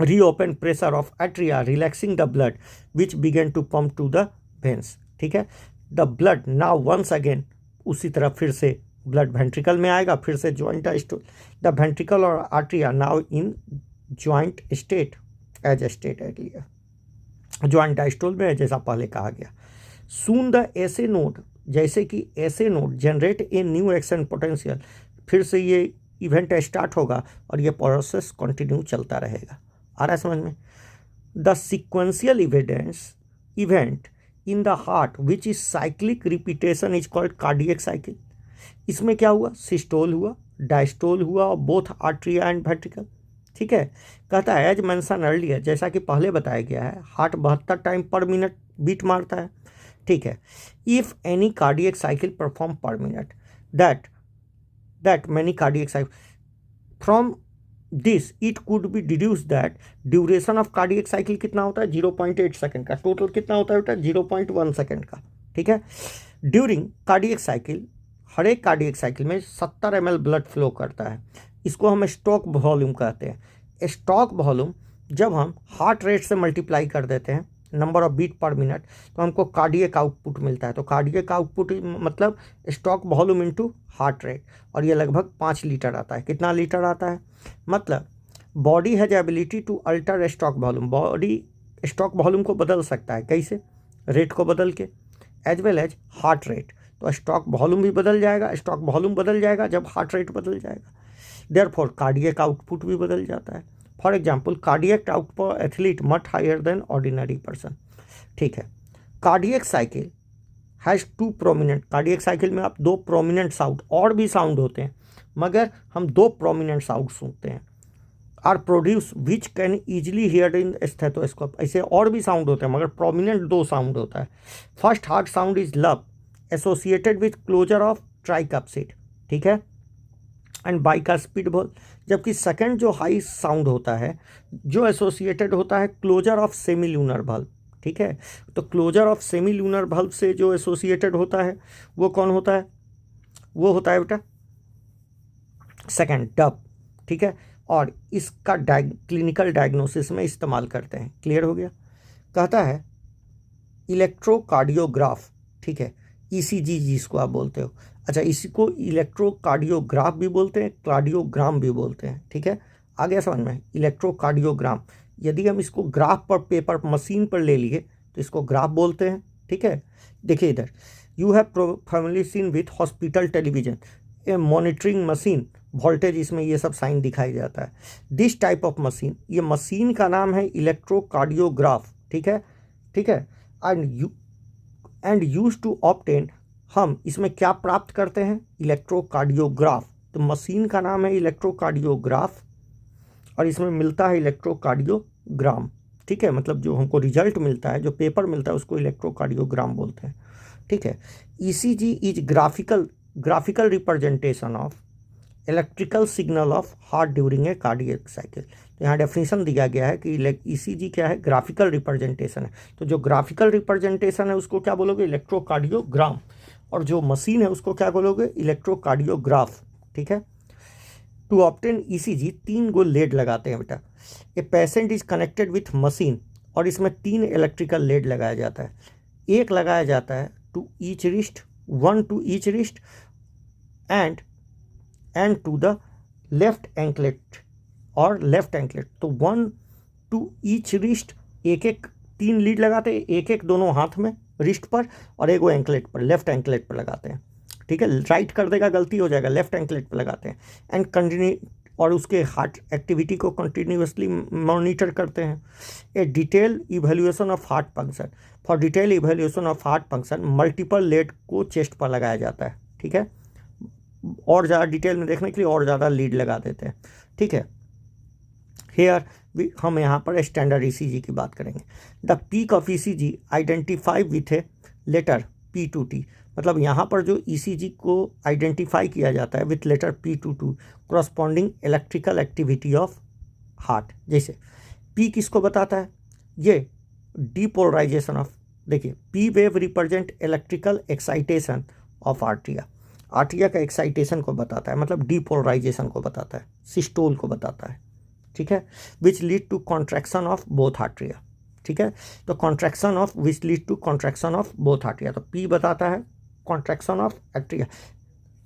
reopen pressure of atria relaxing the blood which begin to pump to the veins, ठीक है। The blood now once again, उसी तरह फिर से ब्लड वेंट्रिकल में आएगा, फिर से ज्वाइंट डायस्टोल, द वेंट्रिकल और atria now in joint state as state area, joint diastole में है जैसा पहले कहा गया। सून द एसे नोड, जैसे कि SA node generate a new action potential, फिर से ये इवेंट स्टार्ट होगा और ये प्रोसेस कंटिन्यू चलता रहेगा। आ रहा है समझ में? The sequential event in the heart which is cyclic repetition is called cardiac cycle. इसमें क्या हुआ, सिस्टोल हुआ, डायस्टोल हुआ और बोथ आर्टरिया एंड वेंट्रिकल, ठीक है। कहता है एज मेंशन अर्लियर, जैसा कि पहले बताया गया है, heart 72 time per minute beat मारता है, ठीक है। If any cardiac cycle perform per minute, that many cardiac cycle from this it could be deduce that duration of cardiac cycle कितना होता है, 0.8 सेकेंड का, टोटल कितना होता है बेटा, 0.1 सेकेंड का, ठीक है। ड्यूरिंग कार्डियक साइकिल, हर एक कार्डियक साइकिल में 70 ml ब्लड फ्लो करता है, इसको हम स्टॉक वॉल्यूम कहते हैं। स्टॉक वॉल्यूम जब हम हार्ट रेट से मल्टीप्लाई कर देते हैं, number of beat per minute, तो हमको कार्डियक आउटपुट मिलता है। तो कार्डियक आउटपुट मतलब stroke volume into heart rate, और ये लगभग 5 लीटर आता है। कितना लीटर आता है, मतलब body has ability to alter stroke volume, body stroke volume को बदल सकता है, कैसे, रेट को बदल के, as well as heart rate. तो स्टॉक वॉल्यूम भी बदल जाएगा, स्टॉक वॉल्यूम बदल जाएगा जब हार्ट रेट बदल जाएगा, देयरफॉर कार्डियक आउटपुट भी बदल जाता है। For example cardiac output for athlete much higher than ordinary person, ठीक है। Cardiac cycle has 2 prominent, cardiac cycle में आप 2 प्रोमिनेंट साउंड, और भी साउंड होते हैं मगर हम 2 प्रोमिनेंट साउंड सुनते हैं, are produce which can easily hear in stethoscope. ऐसे और भी साउंड होते हैं मगर प्रोमिनेंट 2 साउंड होता है। First heart sound is lub associated with closure of tricuspid, ठीक है, एंड बाइकास्पिड बॉल, जबकि सेकंड जो हाई साउंड होता है जो एसोसिएटेड होता है क्लोजर ऑफ सेमिलूनर valve, ठीक है। तो क्लोजर ऑफ सेमिलूनर valve से जो एसोसिएटेड होता है वो कौन होता है, वो होता है बेटा सेकंड डब, ठीक है। और इसका क्लिनिकल डायग्नोसिस में इस्तेमाल करते हैं। क्लियर हो गया? कहता है इलेक्ट्रोकार्डियोग्राफ, ठीक है, ईसीजी जिसको आप बोलते हो। अच्छा, इसी को इलेक्ट्रोकार्डियोग्राफ भी बोलते हैं, कार्डियोग्राम भी बोलते हैं, ठीक है। आ गया समझ में? इलेक्ट्रोकार्डियोग्राम, यदि हम इसको ग्राफ पर पेपर मशीन पर ले लिए तो इसको ग्राफ बोलते हैं, ठीक है। देखिए इधर, you have probably seen with hospital television A monitoring machine, voltage इसमें ये सब साइन दिखाई जाता है। दिस टाइप ऑफ मशीन, ये मशीन का नाम है इलेक्ट्रोकार्डियोग्राफ, ठीक है, ठीक है। एंड यूज टू ऑब्टेन, हम इसमें क्या प्राप्त करते हैं, इलेक्ट्रोकार्डियोग्राफ। तो मशीन का नाम है इलेक्ट्रोकार्डियोग्राफ और इसमें मिलता है इलेक्ट्रोकार्डियोग्राम, ठीक है। मतलब जो हमको रिजल्ट मिलता है, जो पेपर मिलता है, उसको इलेक्ट्रोकार्डियोग्राम बोलते हैं, ठीक है। ECG is graphical representation of electrical signal of heart during a cardiac cycle. तो यहाँ डेफिनेशन दिया गया है कि ईसीजी क्या है, ग्राफिकल रिप्रेजेंटेशन है। तो जो ग्राफिकल रिप्रेजेंटेशन है उसको क्या बोलोगे, इलेक्ट्रोकार्डियोग्राम, और जो मशीन है उसको क्या बोलोगे, इलेक्ट्रोकार्डियोग्राफ, ठीक है। टू ऑब्टेन ईसीजी 3 गो लेड लगाते हैं बेटा। A patient is connected with machine, और इसमें 3 इलेक्ट्रिकल लेड लगाया जाता है। एक लगाया जाता है to each wrist, 1 to each wrist and to the left anklet और लेफ्ट एंकलेट। तो 1 टू ईच रिस्ट, एक एक 3 लीड लगाते हैं, एक एक दोनों हाथ में रिस्ट पर, और एक वो एंकलेट पर, लेफ्ट एंकलेट पर लगाते हैं, ठीक है, राइट कर देगा गलती हो जाएगा, लेफ्ट एंकलेट पे लगाते हैं एंड कंटिन्यू, और उसके हार्ट एक्टिविटी को कंटिन्यूसली मॉनिटर करते हैं। ए detail evaluation of heart function, for detail evaluation of heart function multiple lead को चेस्ट पर लगाया जाता है, ठीक है, और ज़्यादा डिटेल में देखने के लिए और ज़्यादा लीड लगा देते हैं, ठीक है। हेयर हम यहाँ पर स्टैंडर्ड ईसीजी की बात करेंगे। The peak of ECG identify with a letter P2T, मतलब यहाँ पर जो ईसीजी को आइडेंटिफाई किया जाता है with letter P22 corresponding electrical activity of heart. जैसे P किसको बताता है, ये डीपोलराइजेशन ऑफ, देखिए P wave represent electrical excitation of atria, atria का एक्साइटेशन को बताता है, मतलब डीपोलराइजेशन को बताता है, सिस्टोल को बताता है, ठीक है, which lead to contraction of both atria, ठीक है। तो contraction of which lead to contraction of both atria, तो P बताता है कॉन्ट्रैक्शन ऑफ आर्ट्रिया।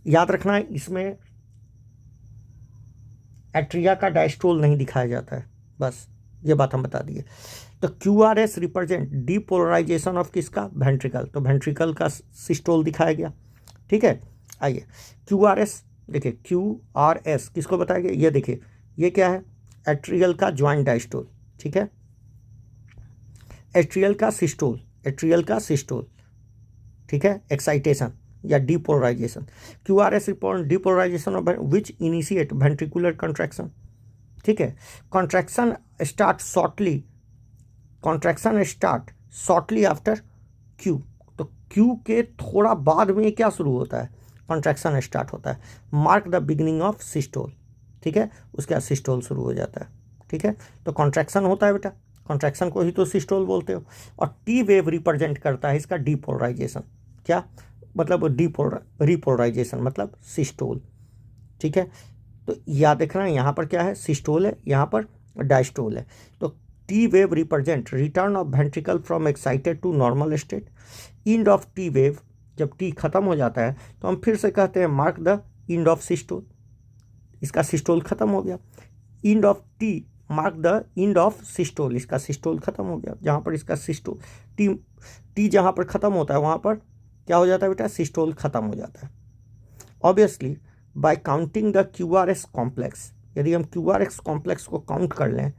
याद रखना है इसमें आर्ट्रिया का डायस्टोल नहीं दिखाया जाता है, बस ये बात हम बता दिए। तो QRS रिप्रेजेंट डीपोलराइजेशन ऑफ किसका, वेंट्रिकल, तो वेंट्रिकल का सिस्टोल दिखाया गया, ठीक है। आइए QRS देखिए, QRS किसको बताया गया, ये देखिए ये क्या है, एट्रियल का ज्वाइंट डायस्टोल, ठीक है, एट्रियल का सिस्टोल, एट्रियल का सिस्टोल, ठीक है, एक्साइटेशन या depolarization. QRS report depolarization of which initiate ventricular contraction, ठीक है। Contraction start shortly, contraction start shortly after Q, तो Q के थोड़ा बाद में क्या शुरू होता है, कॉन्ट्रैक्शन स्टार्ट होता है। Mark the beginning of systole, ठीक है, उसके बाद सिस्टोल शुरू हो जाता है, ठीक है। तो कॉन्ट्रैक्शन होता है बेटा, कॉन्ट्रैक्शन को ही तो सिस्टोल बोलते हो। और T वेव रिप्रेजेंट करता है इसका डीपोलराइजेशन, क्या मतलब रिपोलराइजेशन मतलब सिस्टोल, ठीक है। तो याद रखना यहाँ पर क्या है, सिस्टोल है, यहाँ पर डायस्टोल है। तो T wave represent return of ventricle from excited to normal state. End of T wave, जब T खत्म हो जाता है तो हम फिर से कहते हैं mark the end of systole, इसका सिस्टोल खत्म हो गया। End of T mark the end of systole, इसका सिस्टोल खत्म हो गया, जहाँ पर इसका सिस्टोल टी जहाँ पर खत्म होता है वहाँ पर क्या हो जाता है बेटा, सिस्टोल खत्म हो जाता है। Obviously by counting the QRS complex, यदि हम QRS कॉम्प्लेक्स को काउंट कर लें,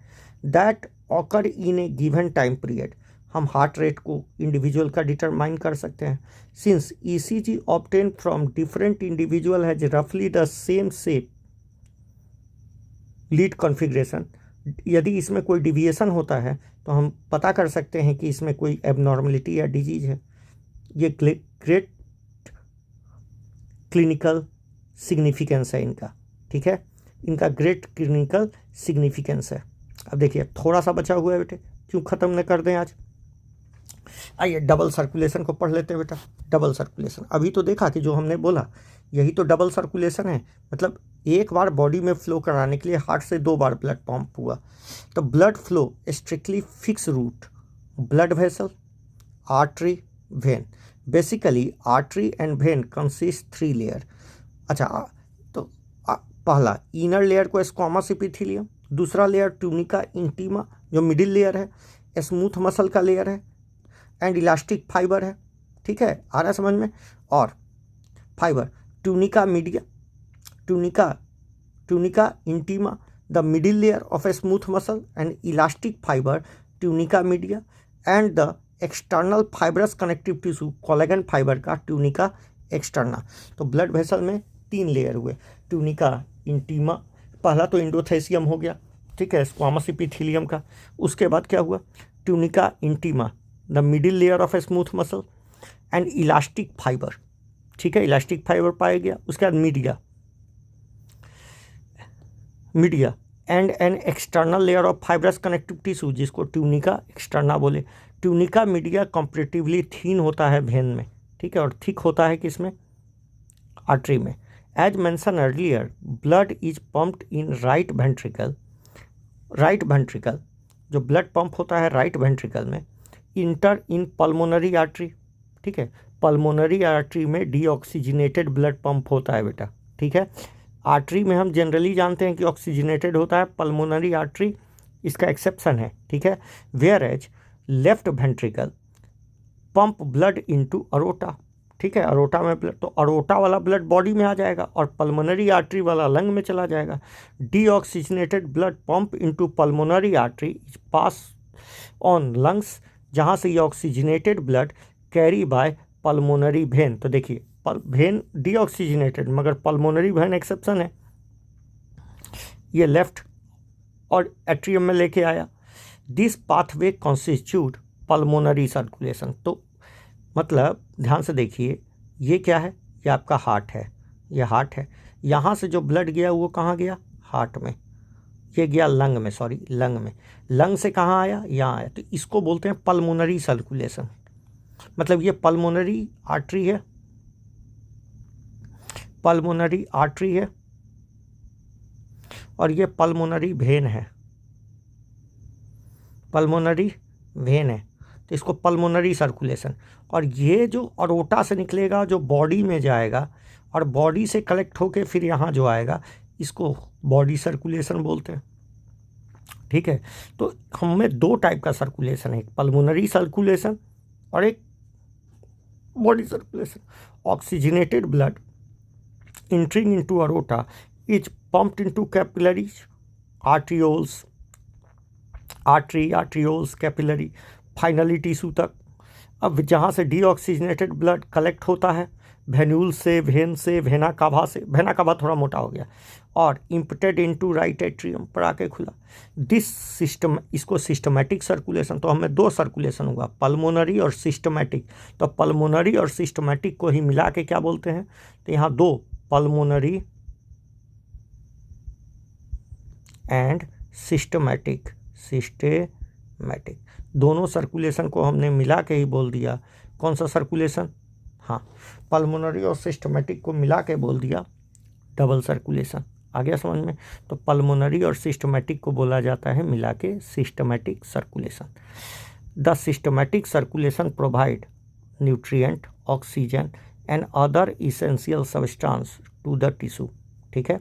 that occur in a given time period, हम हार्ट रेट को इंडिविजुअल का डिटरमाइन कर सकते हैं। Since ECG obtain from different individual has रफली the same shape lead configuration, यदि इसमें कोई डिविएशन होता है तो हम पता कर सकते हैं कि इसमें कोई एबनॉर्मलिटी या डिजीज है। ये ग्रेट क्लिनिकल सिग्निफिकेंस है इनका, ठीक है, इनका ग्रेट क्लिनिकल सिग्निफिकेंस है। अब देखिए थोड़ा सा बचा हुआ है बेटे, क्यों ख़त्म न कर दें आज। आइए डबल सर्कुलेशन को पढ़ लेते हैं बेटा। डबल सर्कुलेशन अभी तो देखा कि जो हमने बोला यही तो डबल सर्कुलेशन है, मतलब एक बार बॉडी में फ्लो कराने के लिए हार्ट से 2 बार ब्लड पंप हुआ। तो blood flow strictly fix route, blood vessel, artery, vein. Basically artery and vein consist 3 layer. अच्छा, तो पहला इनर लेयर को स्क्वामस एपिथेलियम, दूसरा लेयर ट्यूनिका इंटीमा जो मिडिल लेयर है, स्मूथ मसल का लेयर है, एंड इलास्टिक फाइबर है, ठीक है, आ रहा है समझ में। और fiber tunica media, tunica intima the middle layer of a smooth muscle, and elastic fiber tunica media, and the external fibrous connective tissue collagen fibre का ट्यूनिका एक्सटर्ना। तो ब्लड वेसल में 3 लेयर हुए, ट्यूनिका इंटीमा, पहला तो इंडोथेसियम हो गया, ठीक है, स्क्वामस एपिथेलियम का। उसके बाद क्या हुआ, tunica intima the middle layer of a smooth muscle, and elastic fibre, ठीक है, इलास्टिक फाइबर पाया गया। उसके बाद media and an external layer of fibrous connective tissue जिसको ट्यूनिका एक्सटर्ना बोले। ट्यूनिका मीडिया कंपैरेटिवली थीन होता है वेन में, ठीक है, और थिक होता है किसमें, आर्टरी में। As mention earlier blood is pumped in right ventricle, right ventricle जो ब्लड पंप होता है राइट वेंट्रिकल में, इंटर इन पल्मोनरी आर्टरी, ठीक है, पल्मोनरी आर्टरी में डीऑक्सीजनेटेड ब्लड पंप होता है बेटा, ठीक है। आर्टरी में हम जनरली जानते हैं कि ऑक्सीजनेटेड होता है, पल्मोनरी आर्टरी इसका एक्सेप्शन है, ठीक है। Whereas left ventricle pump blood into aorta, ठीक है, अरोटा में ब्लड, तो अरोटा वाला ब्लड बॉडी में आ जाएगा और पल्मोनरी आर्टरी वाला लंग में चला जाएगा। Deoxygenated blood pump into pulmonary artery pass on lungs, जहाँ से ये oxygenated blood carry by pulmonary vein. तो देखिए वेन डीऑक्सीजनेटेड, मगर पल्मोनरी वेन एक्सेप्शन है, ये लेफ्ट और एट्रियम में लेके आया। This pathway constitute pulmonary circulation. तो मतलब ध्यान से देखिए, ये क्या है, ये आपका हार्ट है, ये हार्ट है, यहाँ से जो ब्लड गया वो कहाँ गया, हार्ट में, ये गया लंग में, सॉरी लंग में, लंग से कहाँ आया, यहाँ आया। तो इसको बोलते हैं पल्मोनरी सर्कुलेशन। मतलब ये पल्मोनरी आर्टरी है, पल्मोनरी आर्टरी है, और ये पल्मोनरी वेन है, पल्मोनरी वेन है, तो इसको पल्मोनरी सर्कुलेशन। और ये जो अरोटा से निकलेगा, जो बॉडी में जाएगा और बॉडी से कलेक्ट होके फिर यहाँ जो आएगा, इसको बॉडी सर्कुलेशन बोलते हैं। ठीक है, तो हमें दो टाइप का सर्कुलेशन है, एक पल्मोनरी सर्कुलेशन और एक body circulation. Oxygenated blood entering into aorta is pumped into capillaries, arterioles, capillary, finally tissue तक। अब जहाँ से डीऑक्सीजनेटेड ब्लड कलेक्ट होता है, वेन्यूल से, वेन से, वेना कावा से, वेना कावा थोड़ा मोटा हो गया, और इम्पटेड इनटू राइट एट्रियम पर आके खुला। दिस सिस्टम, इसको सिस्टमैटिक सर्कुलेशन। तो हमें दो सर्कुलेशन हुआ, पल्मोनरी और सिस्टमैटिक। तो पल्मोनरी और सिस्टमैटिक को ही मिला के क्या बोलते हैं, तो यहाँ दो, पल्मोनरी एंड सिस्टमैटिक, दोनों सर्कुलेशन को हमने मिला के ही बोल दिया। कौन सा सर्कुलेशन, हाँ, पल्मोनरी और सिस्टमैटिक को मिला के बोल दिया डबल सर्कुलेशन। आ गया समझ में। तो पल्मोनरी और सिस्टमैटिक को बोला जाता है मिला के systematic circulation. The systematic circulation provide nutrient, oxygen and other essential substance to the tissue. ठीक है,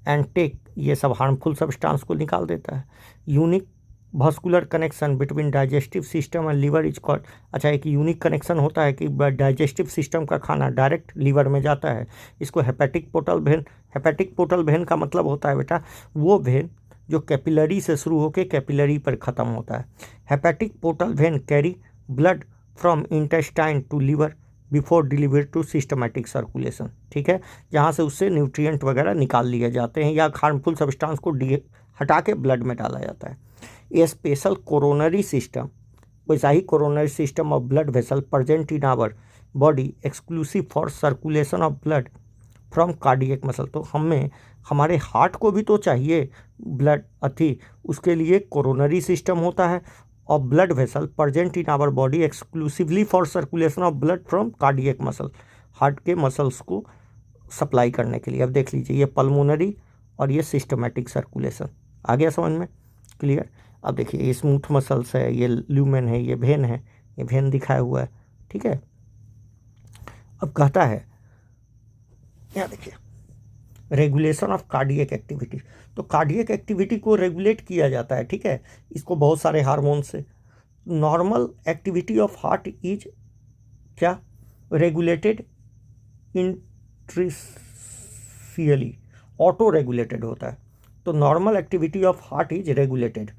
एंड टेक, ये सब हार्मफुल सब्सटेंस को निकाल देता है। Unique vascular connection between digestive system and liver is called. अच्छा, एक यूनिक कनेक्शन होता है कि डाइजेस्टिव सिस्टम का खाना डायरेक्ट लीवर में जाता है, इसको hepatic portal when. Hepatic portal when का मतलब होता है बेटा वो वेन जो कैपिलरी से शुरू होकर कैपिलरी पर ख़त्म होता है। Hepatic portal vein carry blood from intestine to liver before delivery to systematic circulation. ठीक है, जहाँ से उससे न्यूट्रिएंट वगैरह निकाल लिए जाते हैं या हार्मफुल सब्सटेंस को हटा के ब्लड में डाला जाता है। ए स्पेशल कोरोनरी सिस्टम, वैसा ही coronary system of blood vessel present in our body exclusive for circulation of blood from cardiac muscle. तो हमें हमारे हार्ट को भी तो चाहिए ब्लड अथी, उसके लिए कोरोनरी सिस्टम होता है और blood vessel present in our body exclusively for circulation of blood from cardiac muscle, heart के मसल्स को सप्लाई करने के लिए। अब देख लीजिए, ये पल्मोनरी और ये सिस्टमैटिक सर्कुलेशन। आ गया समझ में, क्लियर। अब देखिए, ये स्मूथ मसल्स है, ये ल्यूमेन है, ये वेन है, ये वेन दिखाया हुआ है। ठीक है, अब कहता है यहाँ देखिए, रेगुलेशन ऑफ कार्डियक एक्टिविटी। तो कार्डियक एक्टिविटी को रेगुलेट किया जाता है, ठीक है, इसको बहुत सारे हार्मोन से। Normal activity of heart is क्या, रेगुलेटेड इंट्रिसियली, ऑटो रेगुलेटेड होता है। तो normal activity of heart is regulated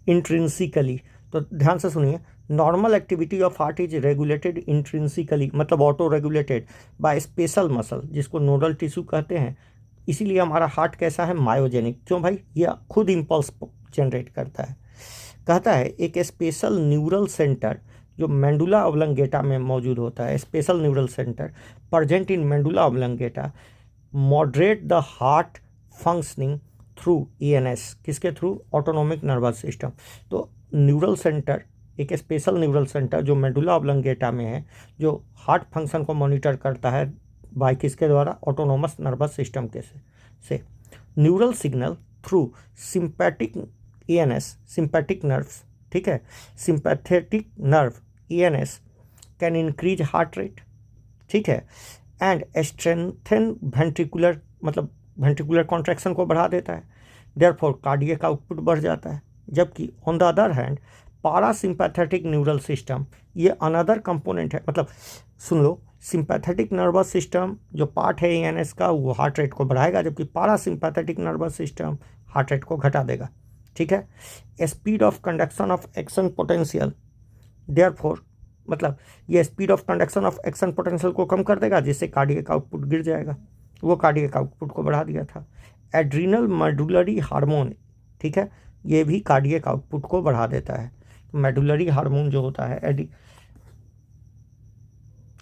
intrinsically. तो ध्यान से सुनिए, normal activity of heart is regulated intrinsically, मतलब auto regulated by special muscle, जिसको नोडल टिश्यू कहते हैं। इसीलिए हमारा हार्ट कैसा है, मायोजेनिक। क्यों भाई, ये खुद इम्पल्स जनरेट करता है। कहता है एक स्पेशल न्यूरल सेंटर जो मेंडुला ऑब्लंगेटा में मौजूद होता है, special neural centre present in medulla oblongata moderate the heart functioning through ENS, किसके थ्रू, ऑटोनोमिक नर्वस सिस्टम। तो न्यूरल सेंटर, एक स्पेशल न्यूरल सेंटर जो मेडुला ऑब्लंगेटा में है, जो हार्ट फंक्शन को मॉनिटर करता है बाय किसके द्वारा, ऑटोनोमस नर्वस सिस्टम के से। Neural signal through sympathetic ENS, sympathetic nerves, ठीक है, sympathetic nerve ENS can increase heart rate, ठीक है, एंड स्ट्रेंथन वेंट्रिकुलर, मतलब वेंट्रिकुलर कॉन्ट्रैक्शन को बढ़ा देता है। देयरफॉर कार्डियक आउटपुट बढ़ जाता है। जबकि on the other hand parasympathetic neural system ये अनदर कंपोनेंट है, मतलब सुन लो, सिंपैथेटिक नर्वस सिस्टम जो पार्ट है एएनएस का वो हार्ट रेट को बढ़ाएगा, जबकि parasympathetic nervous system heart rate को घटा देगा। ठीक है। Speed of conduction of action potential, therefore मतलब ये speed of conduction of action potential को कम कर देगा, जिससे कार्डियक आउटपुट गिर जाएगा, वो कार्डियक आउटपुट को बढ़ा दिया था। एड्रीनल मेडुलरी हार्मोन, ठीक है, ये भी कार्डियक आउटपुट को बढ़ा देता है। मेडुलरी हार्मोन जो होता है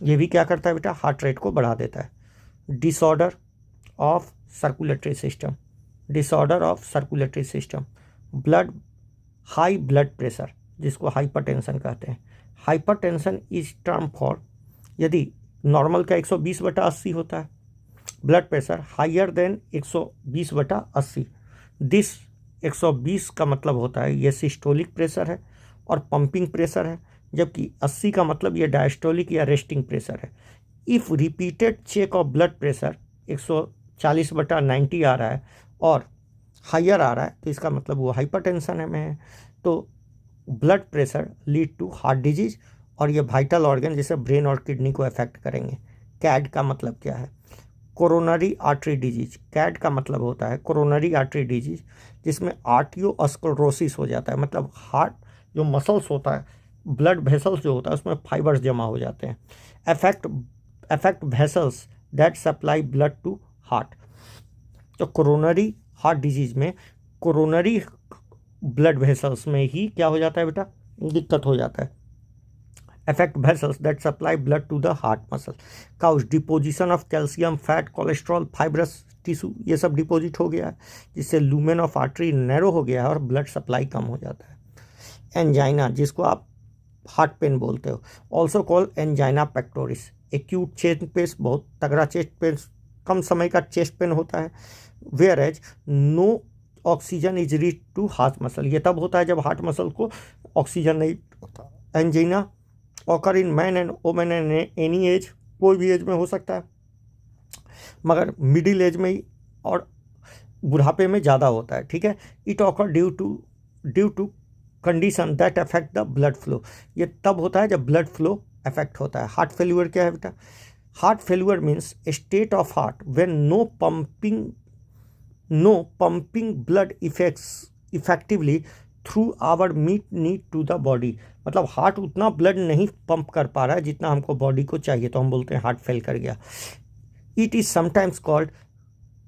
ये भी क्या करता है बेटा, हार्ट रेट को बढ़ा देता है। Disorder of circulatory system, disorder of circulatory system, blood high blood pressure जिसको हाइपरटेंशन कहते हैं। हाइपरटेंशन इज टर्म फॉर यदि नॉर्मल का 120/80 होता है, blood pressure higher than 120/80, this 120 का मतलब होता है ये सिस्टोलिक प्रेशर है और पंपिंग प्रेशर है, जबकि 80 का मतलब ये डायस्टोलिक या रेस्टिंग प्रेशर है। If repeated check of blood pressure 140/90 आ रहा है और हाइयर आ रहा है तो इसका मतलब वो हाइपरटेंशन में है। तो blood pressure lead to heart disease और ये वाइटल ऑर्गन जैसे ब्रेन और किडनी को अफेक्ट करेंगे। कैड का मतलब क्या है, कोरोनरी आर्टरी डिजीज। कैड का मतलब होता है कोरोनरी आर्टरी डिजीज, जिसमें आर्टियोस्क्लेरोसिस हो जाता है, मतलब हार्ट जो मसल्स होता है, ब्लड वेसल्स जो होता है उसमें फाइबर्स जमा हो जाते हैं। Affect vessels that supply blood to heart. तो कोरोनरी हार्ट डिजीज में कोरोनरी ब्लड वेसल्स में ही क्या हो जाता है बेटा, दिक्कत हो जाता है। Affect vessels that supply blood to the heart muscle. Cause deposition of calcium, fat, cholesterol, fibrous tissue ये सब डिपोजिट हो गया है, जिससे लूमेन ऑफ आर्टरी नैरो हो गया है और ब्लड सप्लाई कम हो जाता है। एंजाइना जिसको आप हार्ट पेन बोलते हो, also call angina pectoris. Acute chest pain, बहुत तगड़ा चेस्ट पेन, कम समय का चेस्ट पेन होता है। Whereas no oxygen is reach to heart muscle, ये तब होता है जब हार्ट मसल को ऑक्सीजन नहीं होता। Angina occur in man and women and any as, कोई भी एज में हो सकता है, मगर मिडिल एज में ही और बुढ़ापे में ज़्यादा होता है। ठीक है। It occur due to condition that affect the blood flow, ये तब होता है जब ब्लड फ्लो अफेक्ट होता है। हार्ट फेल्यूर क्या है बेटा, heart failure means state of heart when no pumping blood effectively through our meet need to the body, मतलब हार्ट उतना ब्लड नहीं पंप कर पा रहा है जितना हमको बॉडी को चाहिए, तो हम बोलते हैं हार्ट फेल कर गया। It is sometimes called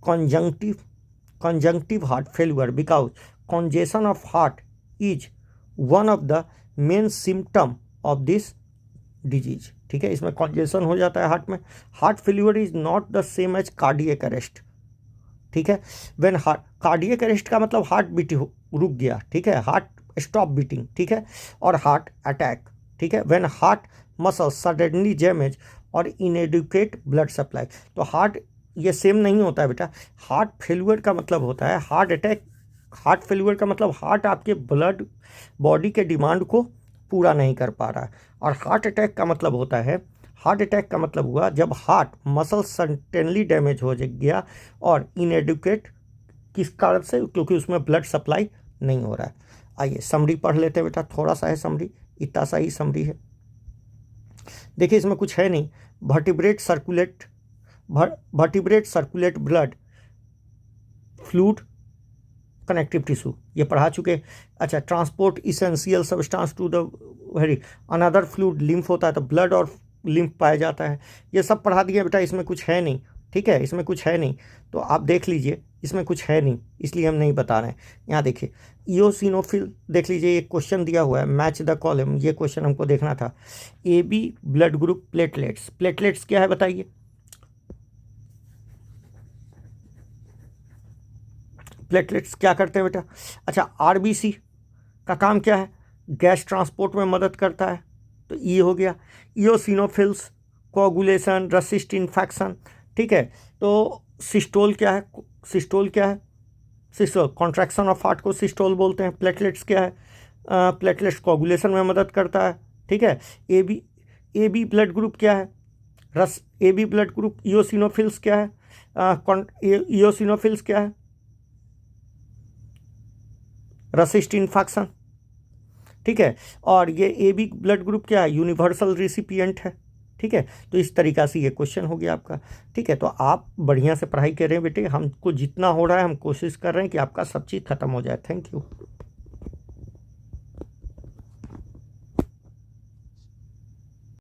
conjunctive heart failure because congestion of heart is one of the main symptom of this disease। ठीक है, इसमें congestion हो जाता है हार्ट में। Heart failure is not the same as cardiac arrest. ठीक है, when heart cardiac arrest का मतलब हार्ट बीट रुक गया, ठीक है, हार्ट स्टॉप बीटिंग। ठीक है, और हार्ट अटैक, ठीक है, when heart muscle suddenly damage और इनएडुकेट ब्लड सप्लाई। तो हार्ट ये सेम नहीं होता है बेटा। हार्ट फेल्यूर का मतलब होता है हार्ट अटैक, हार्ट फेल्यूर का मतलब हार्ट आपके ब्लड बॉडी के डिमांड को पूरा नहीं कर पा रहा है, और हार्ट अटैक का मतलब होता है, हार्ट अटैक का मतलब हुआ जब हार्ट मसल सडनली डैमेज हो गया और इनएडुकेट, किस कारण से, क्योंकि उसमें ब्लड सप्लाई नहीं हो रहा है। आइए समरी पढ़ लेते हैं बेटा, थोड़ा सा है समरी, इतना सा ही समरी है। देखिए इसमें कुछ है नहीं। Vertebrate circulate blood fluid connective tissue, ये पढ़ा चुके। अच्छा, transport essential substance to the very another fluid, lymph होता है तो ब्लड और लिम्फ पाया जाता है, ये सब पढ़ा दिया बेटा। इसमें कुछ है नहीं, ठीक है, इसमें कुछ है नहीं, तो आप देख लीजिए, इसमें कुछ है नहीं इसलिए हम नहीं बता रहे हैं। यहाँ देखिए इयोसिनोफिल देख लीजिए, ये क्वेश्चन दिया हुआ है, मैच द कॉलम, ये क्वेश्चन हमको देखना था। AB blood group platelets, platelets क्या है बताइए, प्लेटलेट्स क्या करते हैं बेटा। अच्छा, RBC का काम क्या है, गैस ट्रांसपोर्ट में मदद करता है, तो ये हो गया। इयोसिनोफिल्स कोगुलेशन, रेसिस्ट इन्फेक्शन, ठीक है। तो सिस्टोल क्या है, सिस्टोल क्या है, सिस्टोल कॉन्ट्रैक्शन ऑफ हार्ट को सिस्टोल बोलते हैं। प्लेटलेट्स क्या है, प्लेटलेट्स कोगुलेशन में मदद करता है, ठीक है। AB ब्लड ग्रुप क्या है, AB ब्लड ग्रुप। इयोसिनोफिल्स क्या है, इयोसिनोफिल्स क्या है, रेसिस्ट इन्फेक्शन, ठीक है। और ये ए बी ब्लड ग्रुप क्या है, यूनिवर्सल रिसिपिएंट है। ठीक है, तो इस तरीक़ा से ये क्वेश्चन हो गया आपका। ठीक है, तो आप बढ़िया से पढ़ाई कर रहे हैं बेटे, हमको जितना हो रहा है हम कोशिश कर रहे हैं कि आपका सब चीज़ ख़त्म हो जाए। Thank you.